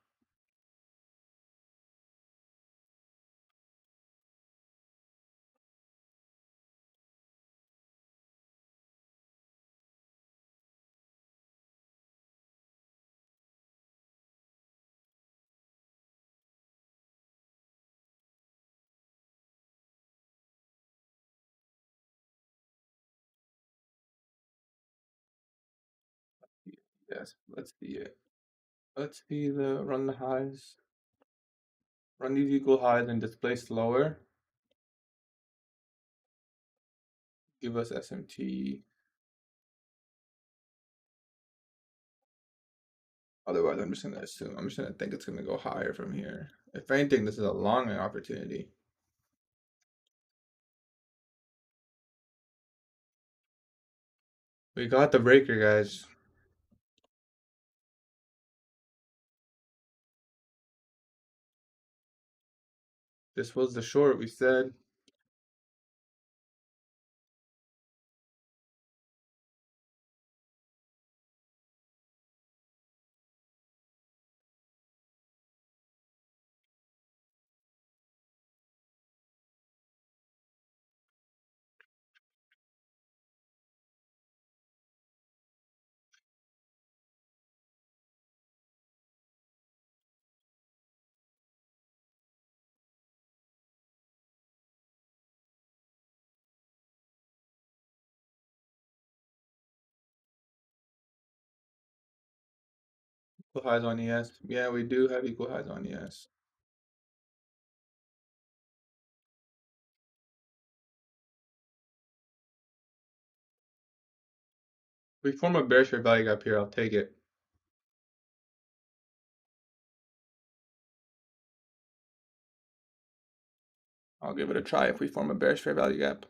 Yes, let's see it. Let's see the run the highs. Run these equal highs and displace lower. Give us SMT. Otherwise, I'm just gonna assume. I'm just gonna think it's gonna go higher from here. If anything, this is a long opportunity. We got the breaker, guys. This was the short we said. Equal highs on ES. Yeah, we do have equal highs on ES. We form a bearish fair value gap here. I'll take it. I'll give it a try if we form a bearish fair value gap.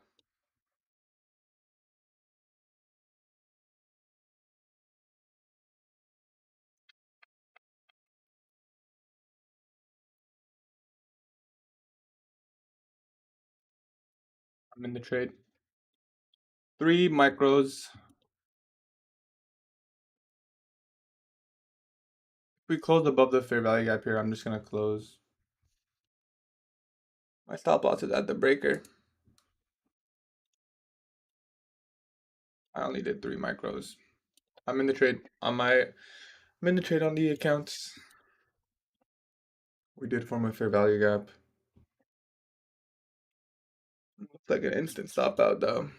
I'm in the trade. 3 micros. If we close above the fair value gap here, I'm just gonna close. My stop loss is at the breaker. I only did 3 micros. I'm in the trade on my. I'm in the trade on the accounts. We did form a fair value gap. Looks like an instant stop out though.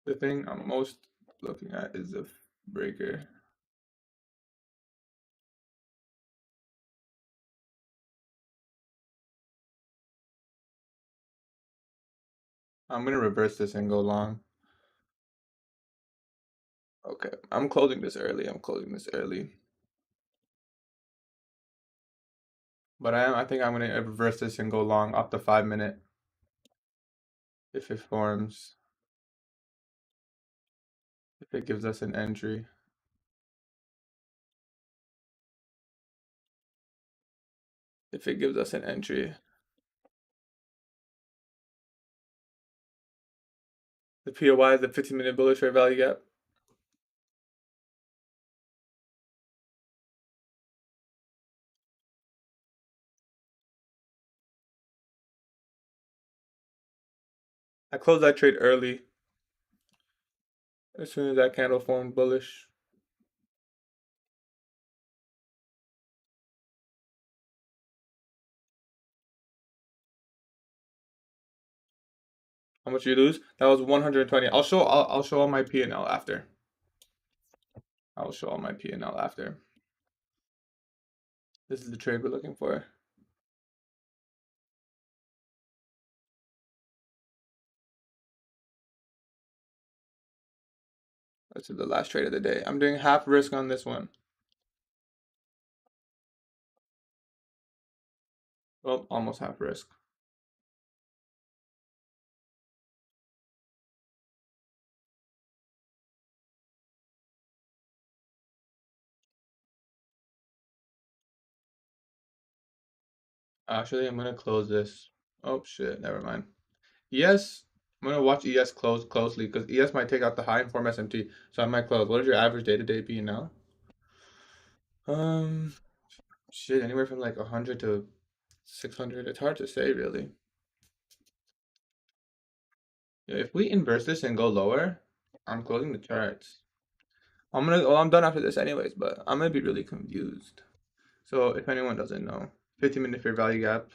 The thing I'm most looking at is the breaker. I'm gonna reverse this and go long. Okay, I'm closing this early. I'm closing this early. But I think I'm gonna reverse this and go long off the 5 minute if it forms. If it gives us an entry. If it gives us an entry. The POY is the 15-minute bullish fair value gap. I closed that trade early. As soon as that candle formed bullish. How much you lose? That was 120. I'll show all my P&L after. I will show all my P&L after. This is the trade we're looking for. This is the last trade of the day. I'm doing half risk on this one. Well, almost half risk. Actually, I'm gonna close this. Oh shit, never mind. ES, I'm gonna watch ES close closely because ES might take out the high and form SMT, so I might close. What is your average day-to-day P&L? Shit, anywhere from like 100 to 600. It's hard to say really. Yeah, if we inverse this and go lower, I'm closing the charts. Well, I'm done after this anyways, but I'm gonna be really confused. So if anyone doesn't know, 15-minute fair value gap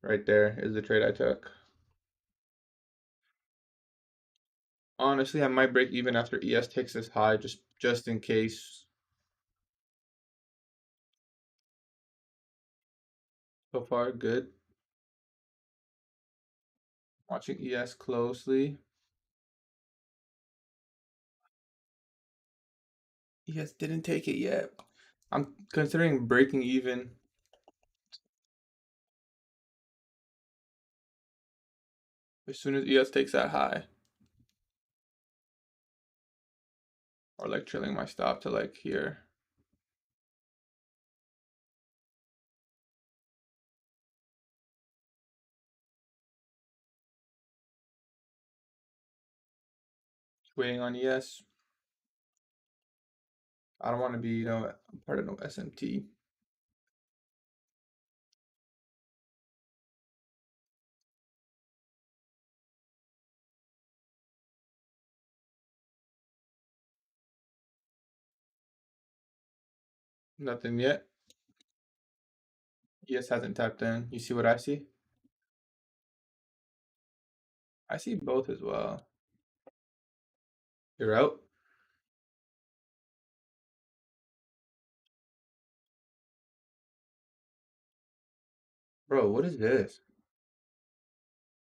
right there is the trade I took. Honestly, I might break even after ES takes this high, just in case. So far, good. Watching ES closely. Yes, didn't take it yet. I'm considering breaking even as soon as ES takes that high. Or like trailing my stop to like here. Just waiting on ES. I don't want to be, part of no SMT. Nothing yet. ES hasn't tapped in. You see what I see? I see both as well. You're out? Bro, what is this?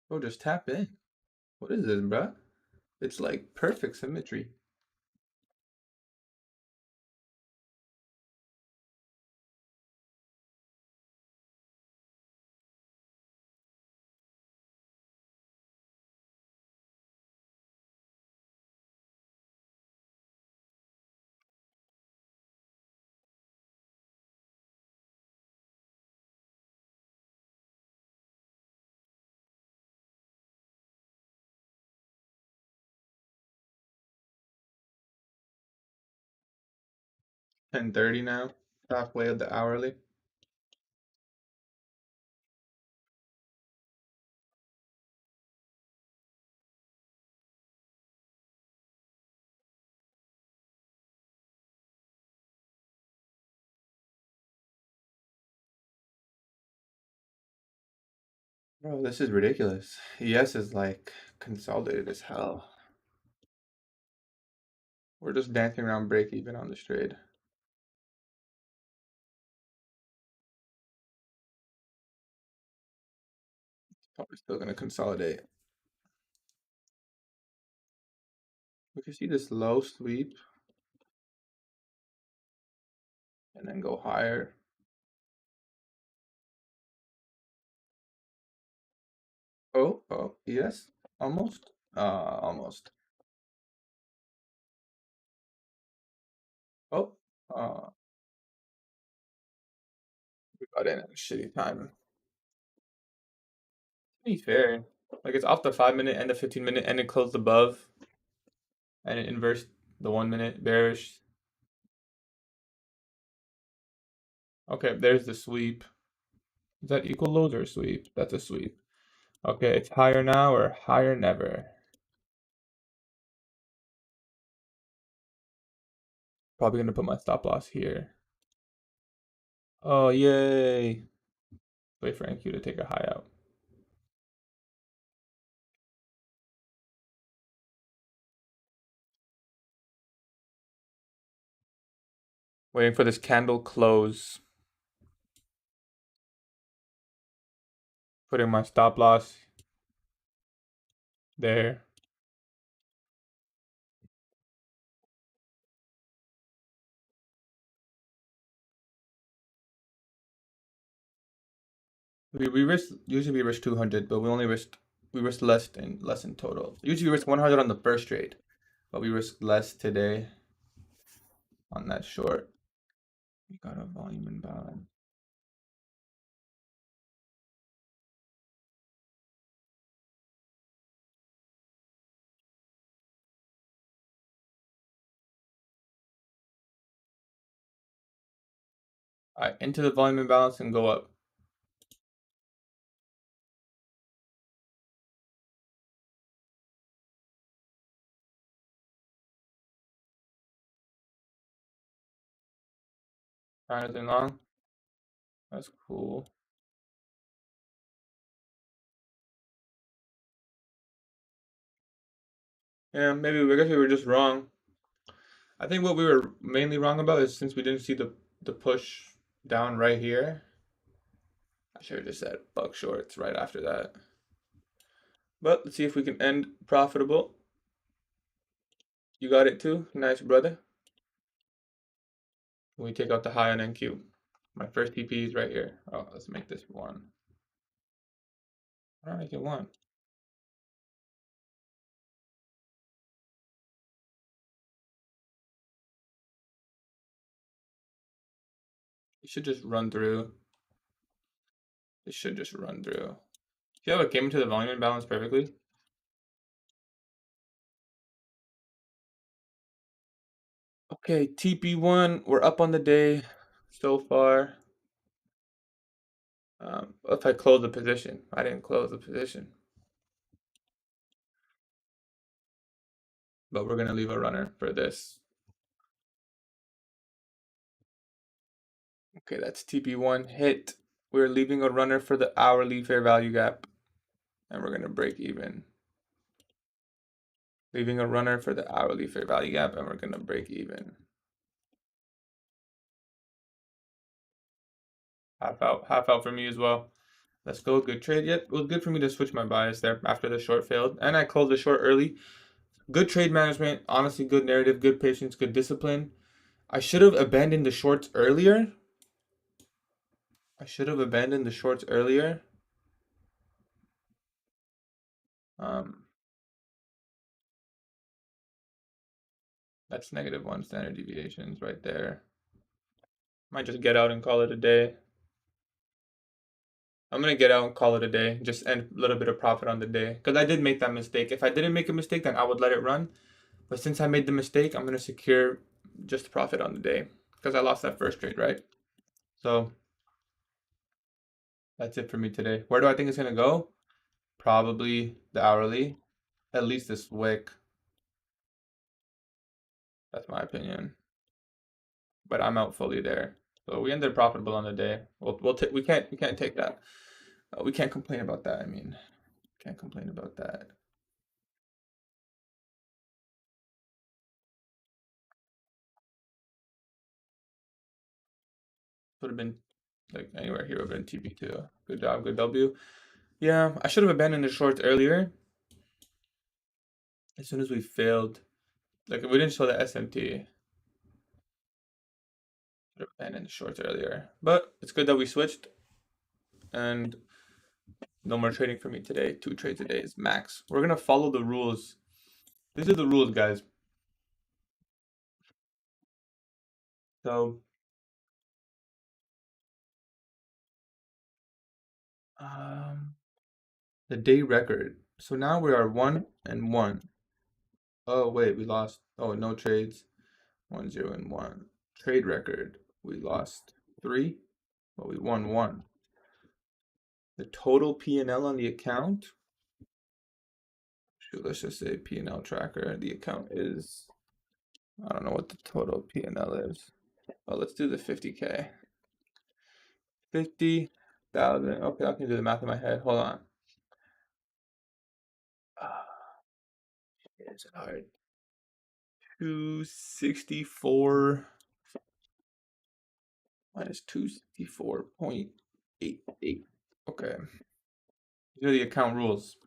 Bro, just tap in. What is this, bro? It's like perfect symmetry. $10.30 now. Halfway of the hourly. Bro, this is ridiculous. ES is like consolidated as hell. We're just dancing around break even on this trade. Probably still gonna consolidate. We can see this low sweep and then go higher. Oh, yes, almost. Almost. Oh, uh, we got in at a shitty time. To be fair, like it's off the 5 minute and the 15 minute, and it closed above, and it inversed the 1 minute bearish. Okay, there's the sweep. Is that equal lows or a sweep? That's a sweep. Okay, it's higher now or higher never. Probably gonna put my stop loss here. Oh, yay. Wait for NQ to take a high out. Waiting for this candle close. Putting my stop loss there. We risk, usually we risk 200, but we risk less in total. Usually we risk 100 on the first trade, but we risk less today on that short. We got a volume imbalance. All right, into the volume imbalance and go up. Anything long? That's cool. Yeah, maybe I guess we were just wrong. I think what we were mainly wrong about is since we didn't see the push down right here. I should have just said buck shorts right after that. But let's see if we can end profitable. You got it too? Nice, brother. We take out the high on NQ. My first TP is right here. Oh, let's make this 1. Why don't I make it 1? It should just run through. It should just run through. See how it came into the volume imbalance perfectly? Okay, TP1, we're up on the day so far. If I close the position, I didn't close the position. But we're gonna leave a runner for this. Okay, that's TP1 hit. We're leaving a runner for the hourly fair value gap, and we're gonna break even. Leaving a runner for the hourly fair value gap, and we're gonna break even. Half out for me as well. Let's go, good trade. Yep, it was good for me to switch my bias there after the short failed, and I closed the short early. Good trade management, honestly, good narrative, good patience, good discipline. I should have abandoned the shorts earlier. I should have abandoned the shorts earlier. That's -1 standard deviations right there. Might just get out and call it a day. I'm gonna get out and call it a day. Just end a little bit of profit on the day. Because I did make that mistake. If I didn't make a mistake, then I would let it run. But since I made the mistake, I'm gonna secure just profit on the day. Because I lost that first trade, right? So that's it for me today. Where do I think it's gonna go? Probably the hourly. At least this wick. That's my opinion. But I'm out fully there. So we ended profitable on the day. We can't take that. We can't complain about that. I mean, can't complain about that. Would have been like anywhere here would have been TP2. Good job, good W. Yeah, I should have abandoned the shorts earlier. As soon as we failed, like if we didn't show the SMT, should have abandoned the shorts earlier. But it's good that we switched, and no more trading for me today. 2 trades a day is max. We're gonna follow the rules. These are the rules, guys. So, um, the day record. So now we are 1-1. Oh wait, we lost. Oh, no trades. 1-0-1. Trade record. We lost 3, but we won 1. The total P&L on the account. Shoot, let's just say P&L tracker. The account is, I don't know what the total P&L is. Oh, let's do the 50K. 50,000. Okay, I can do the math in my head. Hold on. It's hard. 264 minus 264.88. Okay. These are the account rules.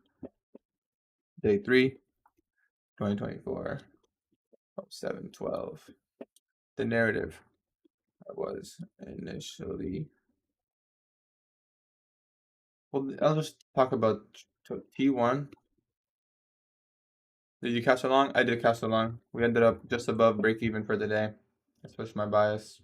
Day 3, 2024. 7/12. The narrative was initially. Well, I'll just talk about T1. Did you catch along? I did catch along. We ended up just above break even for the day. I switched my bias.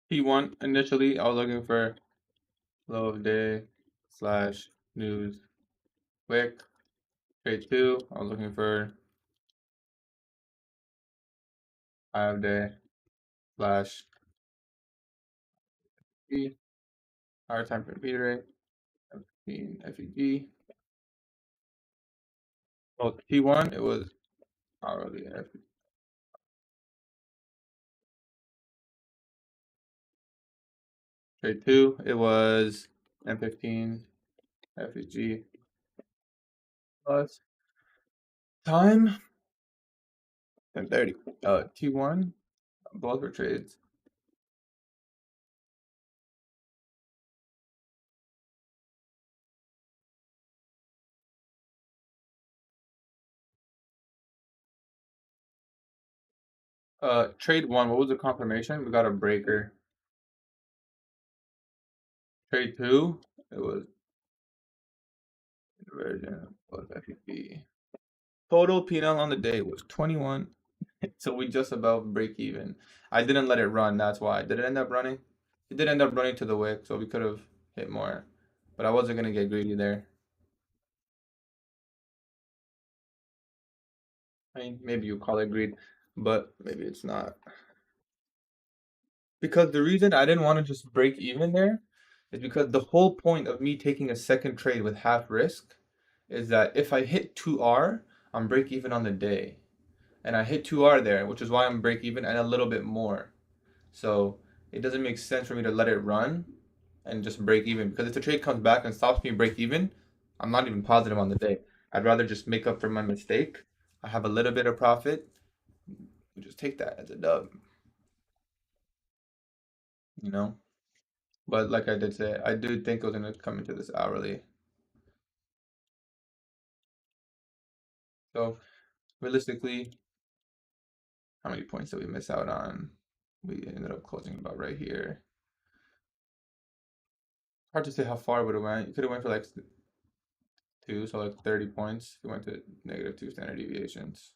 T1, initially, I was looking for low of day slash news quick. Trade 2, I was looking for 5-day slash P, higher time frame P rate, 15 FEG. Oh, T1, it was hourly FEG. Trade 2, it was M15 FEG plus time 10:30. T1, both were trades. Trade 1, what was the confirmation? We got a breaker. Trade 2, it was inversion plus FEG. Total P&L on the day was 21. So we just about break even. I didn't let it run, that's why. Did it end up running? It did end up running to the wick, so we could have hit more. But I wasn't gonna get greedy there. I mean, maybe you call it greed, but maybe it's not. Because the reason I didn't want to just break even there is because the whole point of me taking a second trade with half risk is that if I hit 2R, I'm break even on the day. And I hit 2R there, which is why I'm break even and a little bit more. So it doesn't make sense for me to let it run and just break even, because if the trade comes back and stops me break even, I'm not even positive on the day. I'd rather just make up for my mistake. I have a little bit of profit. We just take that as a dub, you know? But like I did say, I do think it was gonna come into this hourly. So realistically, how many points did we miss out on? We ended up closing about right here. Hard to say how far it would have went. You could have went for like 2, so like 30 points if you went to -2 standard deviations.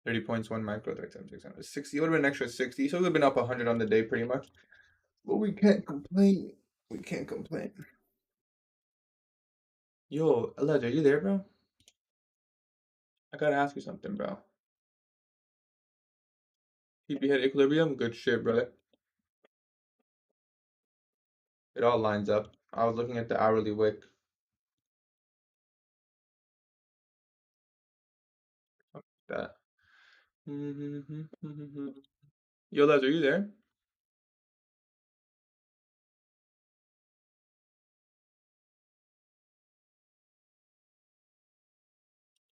30 points, 1 micro, 600. 60, it would have been an extra 60, so we would have been up 100 on the day pretty much. But we can't complain. We can't complain. Yo, Elijah, are you there, bro? I gotta ask you something, bro. TP head equilibrium, good shit, brother. It all lines up. I was looking at the hourly wick. That. Yo, Les, are you there?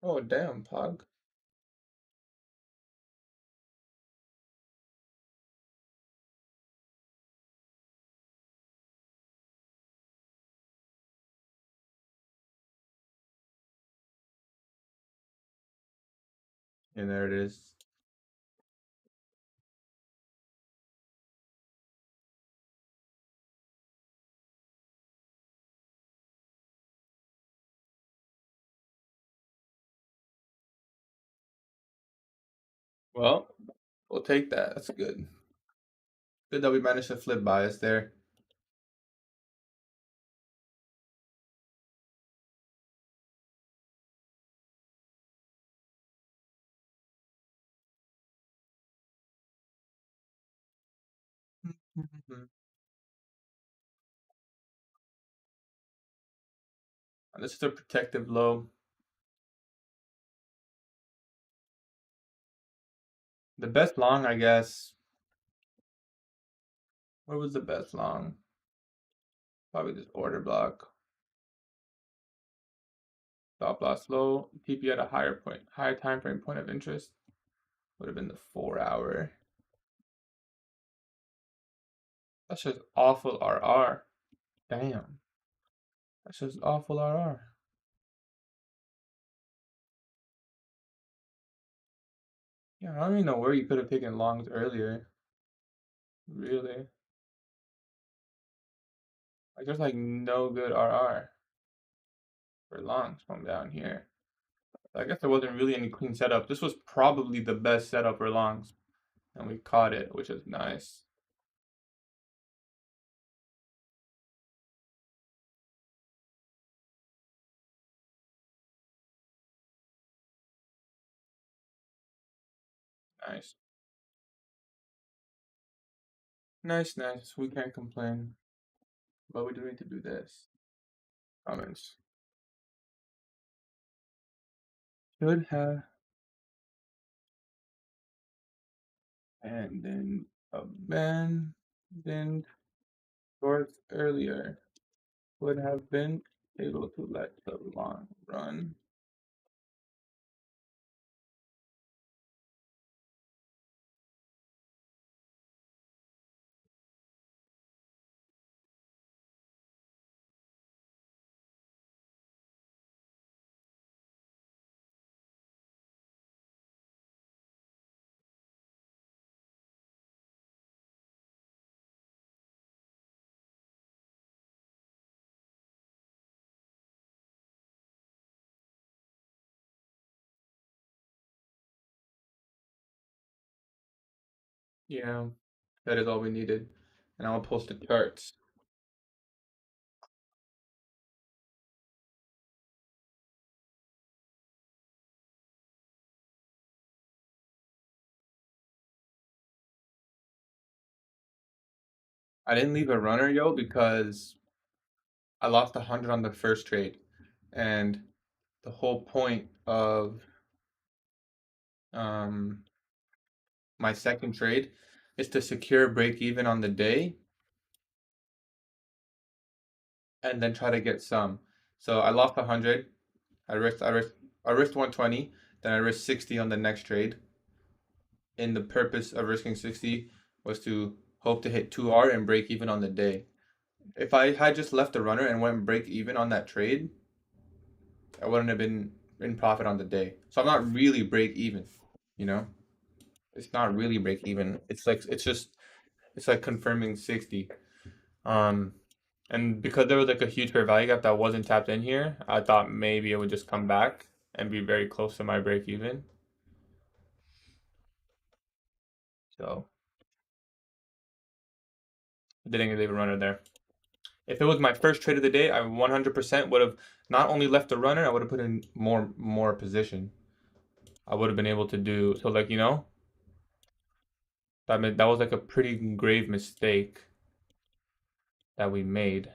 Oh, damn, Pog. And there it is. Well, we'll take that. That's good. Good that we managed to flip bias there. This is a protective low. The best long, I guess. Where was the best long? Probably this order block. Stop loss low. TP at a higher point, higher time frame point of interest would have been the 4-hour. That's just awful RR. Damn. That's just awful RR. Yeah, I don't even know where you could have taken longs earlier. Really. Like there's like no good RR for longs from down here. So I guess there wasn't really any clean setup. This was probably the best setup for longs. And we caught it, which is nice. Nice. Nice, nice. We can't complain. But we do need to do this. Comments. Should have abandoned shorts earlier. Would have been able to let the long run. Yeah, that is all we needed. And I'll post the charts. I didn't leave a runner, yo, because I lost 100 on the first trade. And the whole point of um my second trade is to secure break even on the day and then try to get some. So I lost 100. I risked 120, then I risked 60 on the next trade. And the purpose of risking 60 was to hope to hit 2R and break even on the day. If I had just left the runner and went break even on that trade, I wouldn't have been in profit on the day. So I'm not really break even, you know? It's not really break even. It's like confirming 60. Um and because there was like a huge fair value gap that wasn't tapped in here, I thought maybe it would just come back and be very close to my break even. So I didn't leave a runner there. If it was my first trade of the day, I 100% would have not only left the runner, I would have put in more position. I would have been able to do so, like, that was like a pretty grave mistake that we made.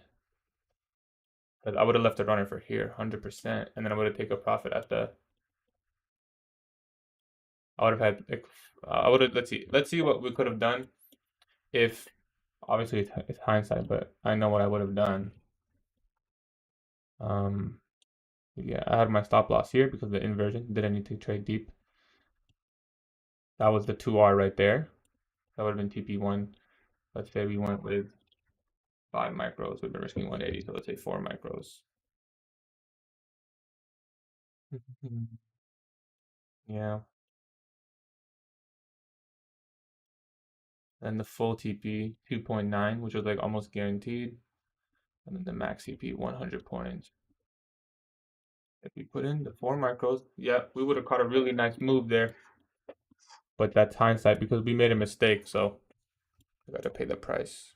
But I would have left the runner for here, 100%, and then I would have taken a profit at the. I would have had like, I would have. Let's see what we could have done if. Obviously, it's hindsight, but I know what I would have done. Um, yeah, I had my stop loss here because of the inversion. Didn't need to trade deep. That was the 2R right there. That would have been TP1. Let's say we went with 5 micros. We've been risking 180, so let's say 4 micros. Yeah. And the full TP 2.9, which was like almost guaranteed. And then the max CP 100 points. If we put in the 4 micros, yeah, we would have caught a really nice move there. But that's hindsight because we made a mistake, so I got to pay the price.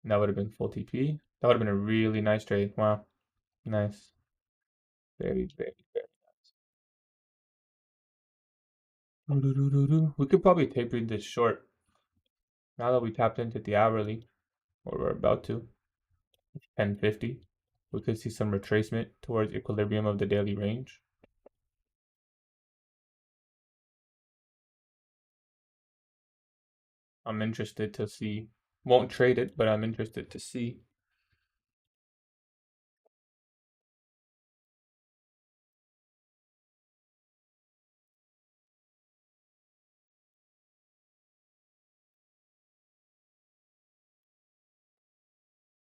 And that would have been full TP. That would have been a really nice trade. Wow. Nice. Very, very, very nice. We could probably taper this short now that we tapped into the hourly, or we're about to. 1050. We could see some retracement towards equilibrium of the daily range. I'm interested to see. Won't trade it, but I'm interested to see.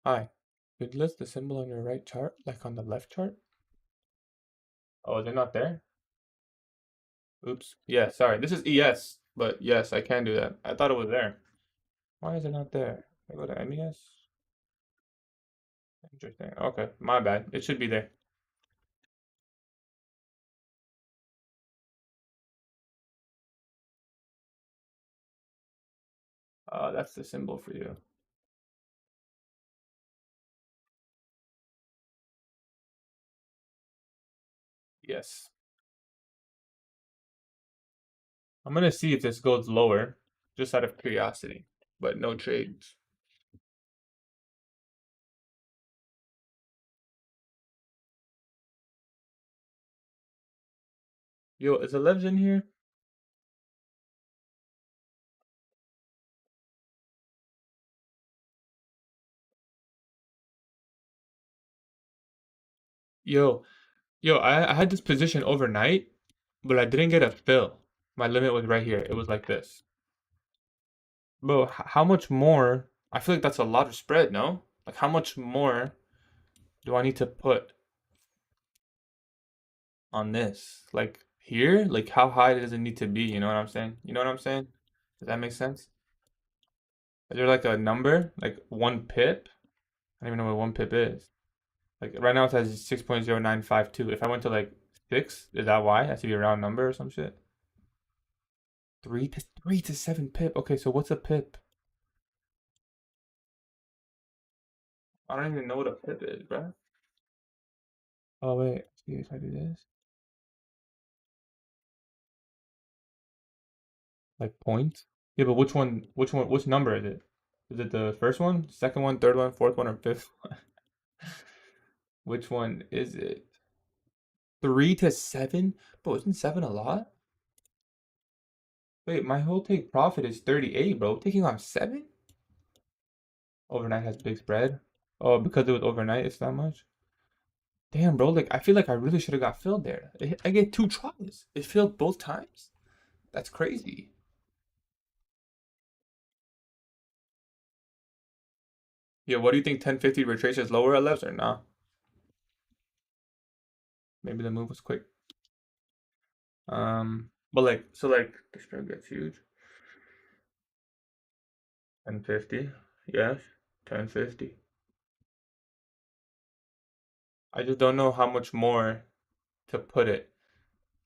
Hi. Could list the symbol on your right chart, like on the left chart? Oh, is it not there? Oops. Yeah, sorry. This is ES, but yes, I can do that. I thought it was there. Why is it not there? I go to MES. Interesting. Okay, my bad. It should be there. That's the symbol for you. Yes. I'm gonna see if this goes lower, just out of curiosity, but no trades. Yo, is Elev's in here? Yo, I had this position overnight, but I didn't get a fill. My limit was right here. It was like this. Bro, how much more? I feel like that's a lot of spread, no? Like, how much more do I need to put on this? Like, here? Like, how high does it need to be? You know what I'm saying? You know what I'm saying? Does that make sense? Is there like a number? Like, 1 pip? I don't even know what 1 pip is. Like, right now it says 6.0952. If I went to like 6, is that why? That has to be a round number or some shit? 3 to 7 pip. Okay, so what's a pip? I don't even know what a pip is, bro. Oh wait, see if I do this. Like point? Yeah, but which one? Which one? Which number is it? Is it the first one, second one, third one, fourth one, or fifth one? Which one is it? 3 to 7? Bro, isn't 7 a lot? Wait, my whole take profit is 38, bro. Taking on 7? Overnight has big spread. Oh, because it was overnight, it's that much. Damn, bro. Like I feel like I really should have got filled there. I get 2 tries. It failed both times. That's crazy. Yeah, what do you think? 1050 retraces lower at left or not? Maybe the move was quick. But like, so like the spread gets huge. 1050, yes, 1050. I just don't know how much more to put it.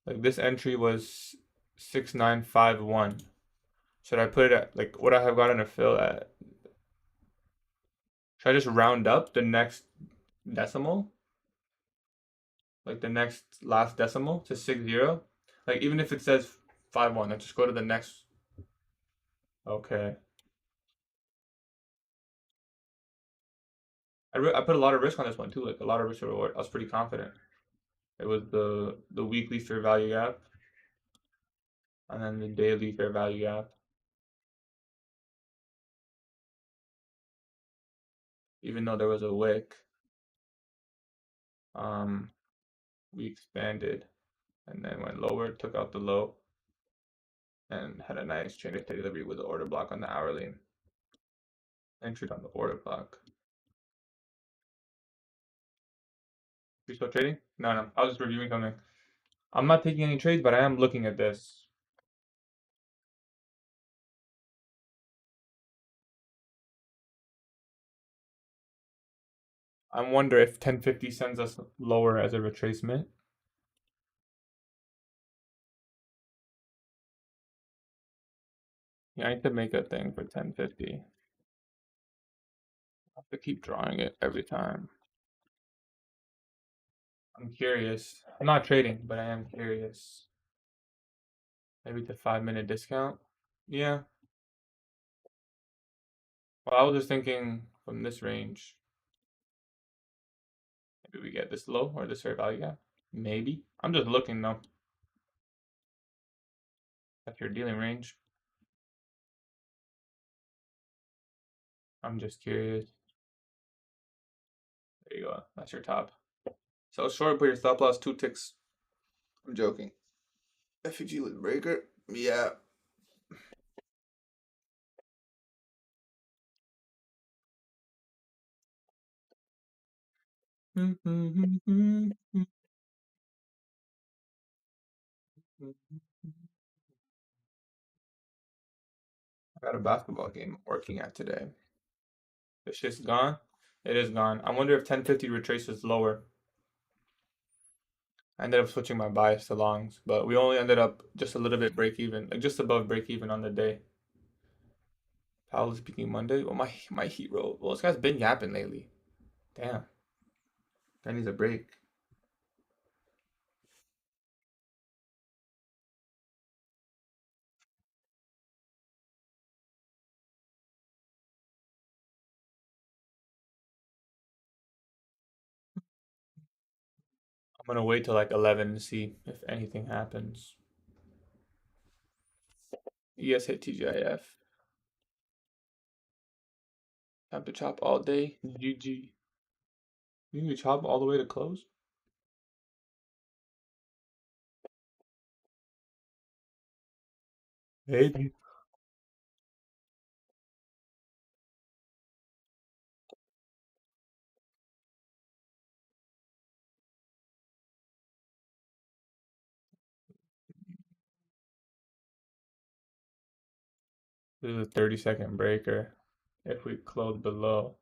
Like this entry was 6951. Should I put it at like what I have gotten a fill at? Should I just round up the next decimal? Like the next last decimal to 60? Like even if it says 51, I just go to the next. Okay. I put a lot of risk on this one too, like a lot of risk to reward. I was pretty confident. It was the weekly fair value gap and then the daily fair value gap. Even though there was a wick, um, we expanded and then went lower, took out the low, and had a nice chain of delivery with the order block on the hourly. Entered on the order block. You still trading? No, no. I was just reviewing something. I'm not taking any trades, but I am looking at this. I wonder if 1050 sends us lower as a retracement. Yeah, I need to make a thing for 1050. I have to keep drawing it every time. I'm curious. I'm not trading, but I am curious. Maybe the 5 minute discount. Yeah. Well, I was just thinking from this range, maybe we get this low or this fair value gap. Maybe. I'm just looking though. That's your dealing range. I'm just curious. There you go. That's your top. So short, put your stop loss 2 ticks. I'm joking. FEG with breaker. Yeah. I got a basketball game working at today. The shit's gone. It is gone. I wonder if 1050 retraces lower. I ended up switching my bias to longs, but we only ended up just a little bit break even, like just above break even on the day. Powell speaking Monday. Well, my hero. Well, this guy's been yapping lately. Damn, that needs a break. I'm gonna wait till like 11 to see if anything happens. ES hit TGIF. Time to chop all day. GG. You need to chop all the way to close? Maybe. This is a 30-second breaker. If we close below.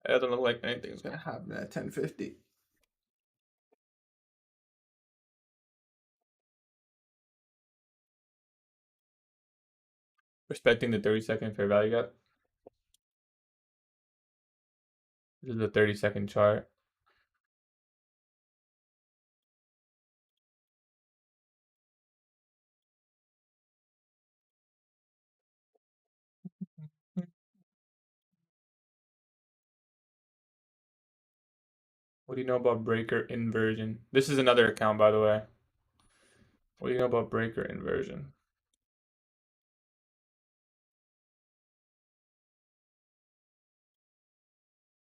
It doesn't look like anything's gonna happen at 10:50. Respecting the 30-second fair value gap. This is a 30-second chart. What do you know about breaker inversion? This is another account, by the way. What do you know about breaker inversion?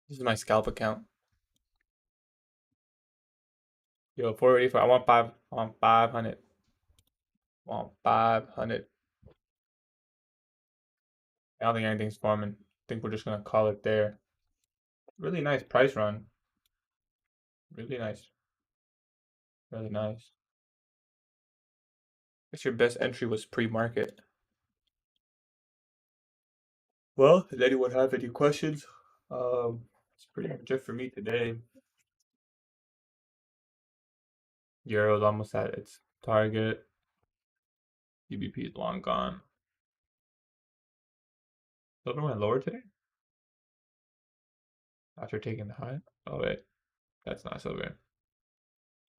This is my scalp account. Yo, 485. I want 500. I want 500. I don't think anything's forming. I think we're just gonna call it there. Really nice price run. Really nice. Really nice. Guess your best entry was pre-market. Well, does anyone have any questions? It's pretty much it for me today. Euro's almost at its target. GBP is long gone. Silver went lower today after taking the high. Oh wait, that's not silver.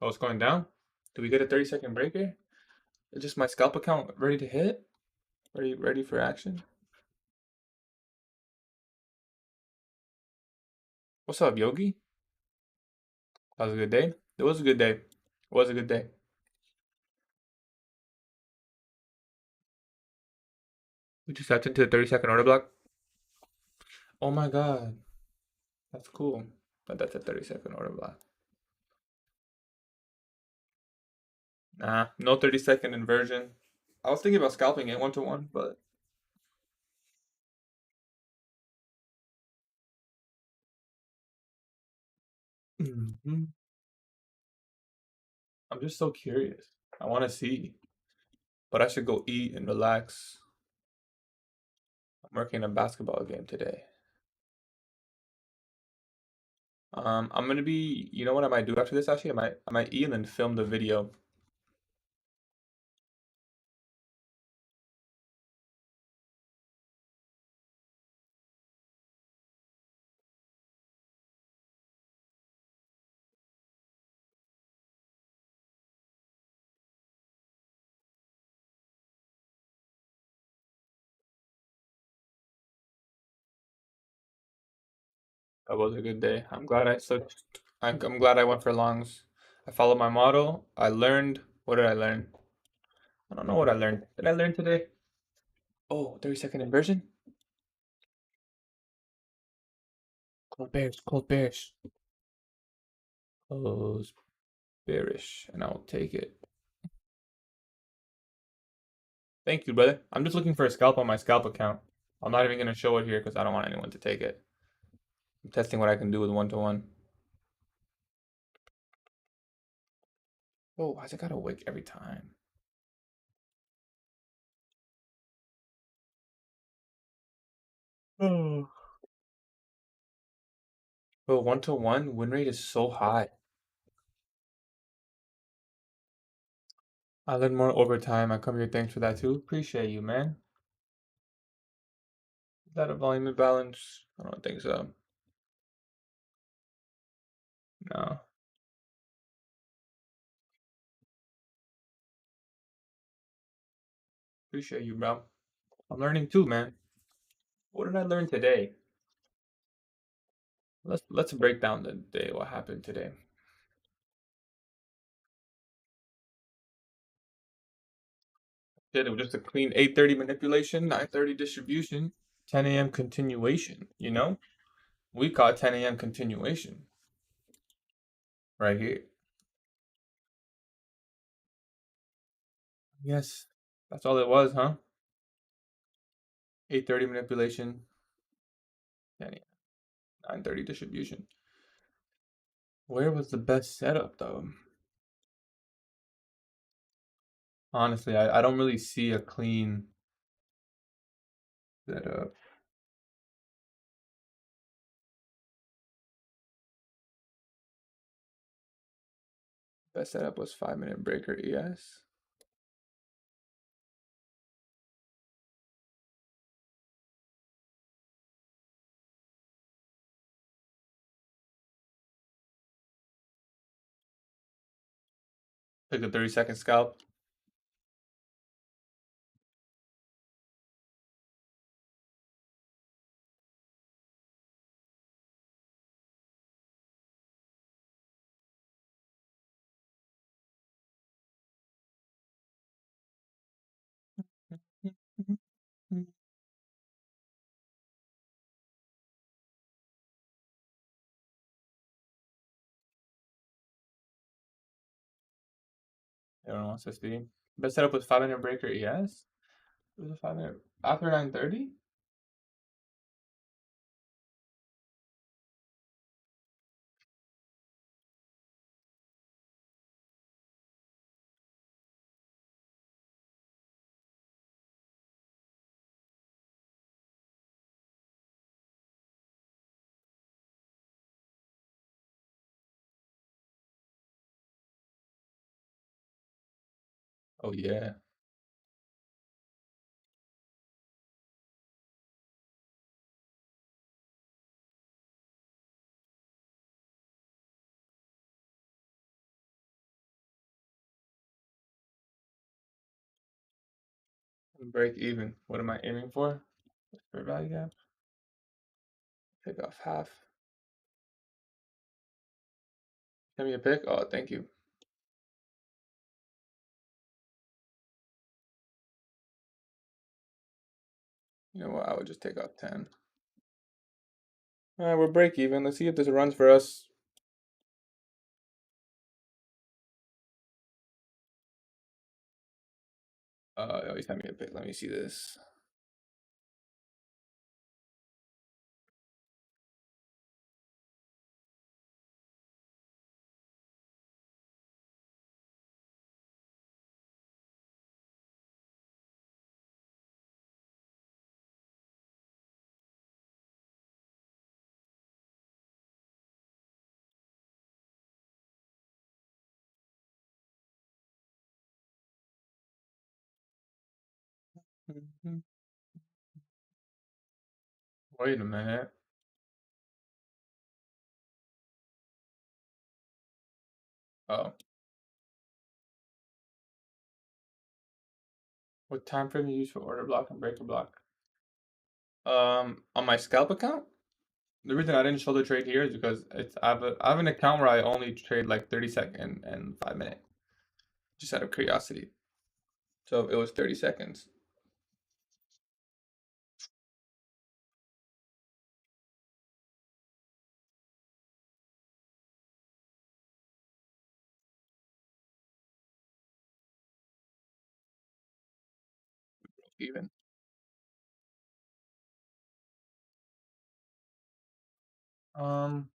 Oh, it's going down. Do we get a 30-second breaker? Is just my scalp account ready to hit? Ready for action? What's up, Yogi? That was a good day. It was a good day. It was a good day. We just stepped into the 30-second order block. Oh my god, that's cool. But that's a 30-second order block. Nah, no 30-second inversion. I was thinking about scalping it 1-to-1, but Mhm. I'm just so curious. I want to see, but I should go eat and relax. I'm working a basketball game today. I'm gonna be. You know what I might do after this? Actually, I might eat and then film the video. That was a good day. I'm glad I switched. I'm glad I went for longs. I followed my model. I learned. What did I learn? I don't know what I learned. Did I learn today? Oh, 30-second inversion. Cold bearish. Cold bearish. Close bearish, and I'll take it. Thank you, brother. I'm just looking for a scalp on my scalp account. I'm not even gonna show it here because I don't want anyone to take it. I'm testing what I can do with 1-to-1. Oh, why's it gotta wick every time? Oh. Bro, 1-to-1 win rate is so high. I learned more over time. I come here, thanks for that too. Appreciate you, man. Is that a volume imbalance? I don't think so. No. Appreciate you, bro. I'm learning too, man. What did I learn today? Let's break down the day. What happened today? Did it was just a clean 8:30 manipulation, 9:30 distribution, 10 a.m. continuation. You know, we caught 10 a.m. continuation right here. Yes, that's all it was, huh? 8:30 manipulation, 10 a.m. 9:30 distribution. Where was the best setup though? Honestly, I don't really see a clean setup. Best setup was 5 minute breaker ES. Like a 30-second scalp. Everyone wants to see. Best setup was 5 minute breaker ES. It was a 5 minute after 9:30. Oh yeah. Break even. What am I aiming for? Fair value gap. Pick off half. Give me a pick. Oh, thank you. You know what? I would just take off 10. All right, we're break even. Let's see if this runs for us. Oh, he's having me a pick. Let me see this. Mhm. Wait a minute. Oh, what time frame you use for order block and breaker block? On my scalp account, the reason I didn't show the trade here is because I have an account where I only trade like 30-second and 5 minute, just out of curiosity. So it was 30 seconds. Even. Um,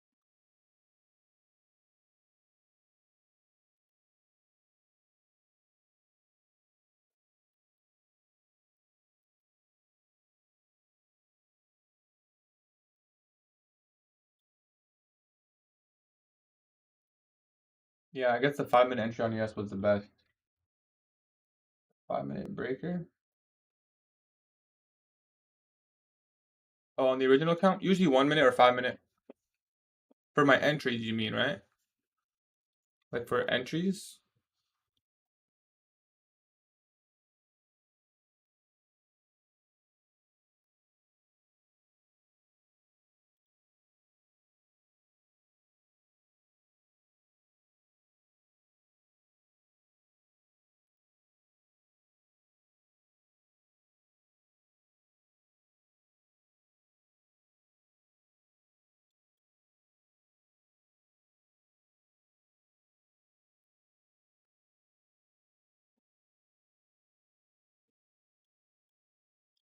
yeah, I guess the 5 minute entry on US was the best. 5 minute breaker. Oh, on the original account, usually 1 minute or 5 minute. For my entries, you mean, right? Like for entries?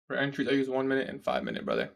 For entries, I use 1 minute and 5 minute, brother.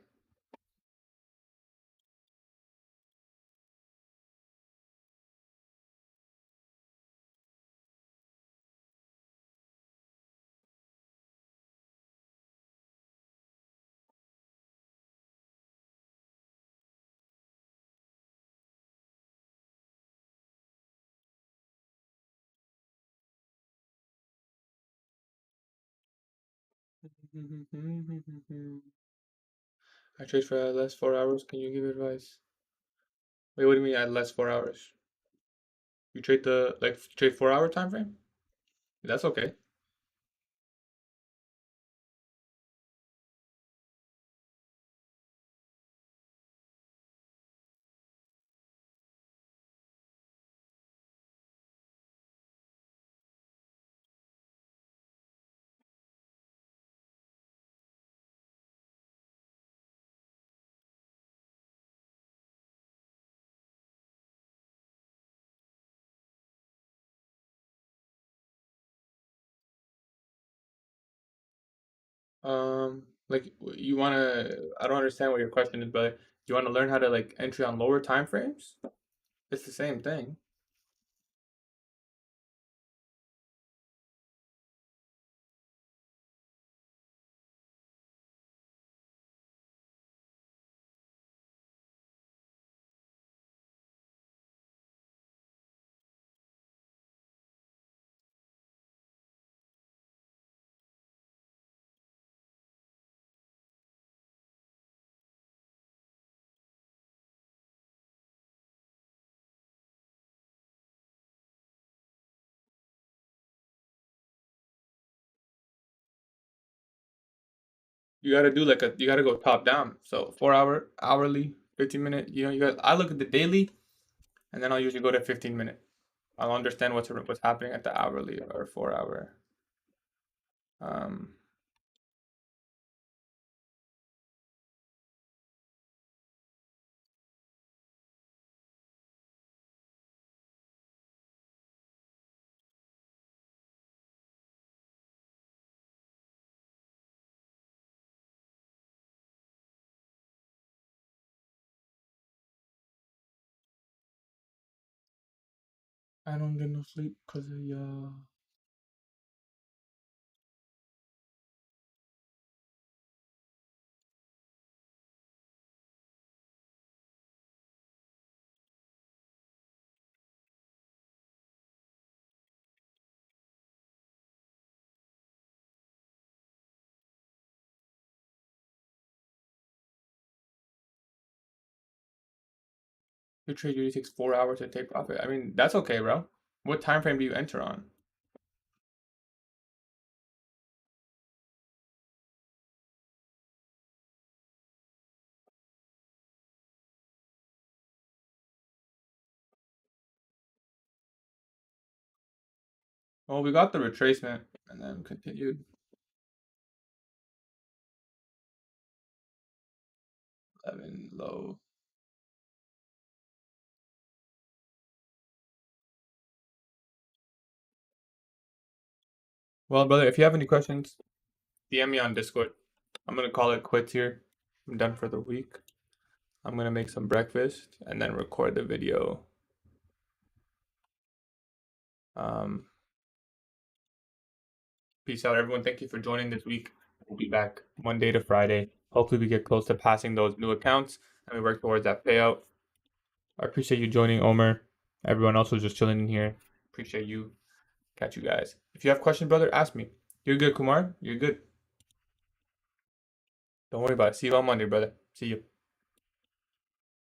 I trade for less 4 hours. Can you give advice? Wait, what do you mean at less 4 hours? You trade trade 4 hour time frame? That's okay. You wanna? I don't understand what your question is, but you want to learn how to like entry on lower time frames? It's the same thing. You gotta do you gotta go top down. So 4 hour, hourly, 15 minute. You got. I look at the daily, and then I'll usually go to 15 minute. I'll understand what's happening at the hourly or 4 hour. Um, I don't get no sleep because of ya. Your trade usually takes 4 hours to take profit. I mean, that's okay, bro. What time frame do you enter on? Well, we got the retracement and then continued 11 low. Well, brother, if you have any questions, DM me on Discord. I'm gonna call it quits here. I'm done for the week. I'm gonna make some breakfast and then record the video. Um, Peace out, everyone. Thank you for joining this week. We'll be back Monday to Friday. Hopefully, we get close to passing those new accounts and we work towards that payout. I appreciate you joining, Omer. Everyone else who's just chilling in here. Appreciate you. Catch you guys. If you have questions, brother, ask me. You're good, Kumar. You're good. Don't worry about it. See you on Monday, brother. See you.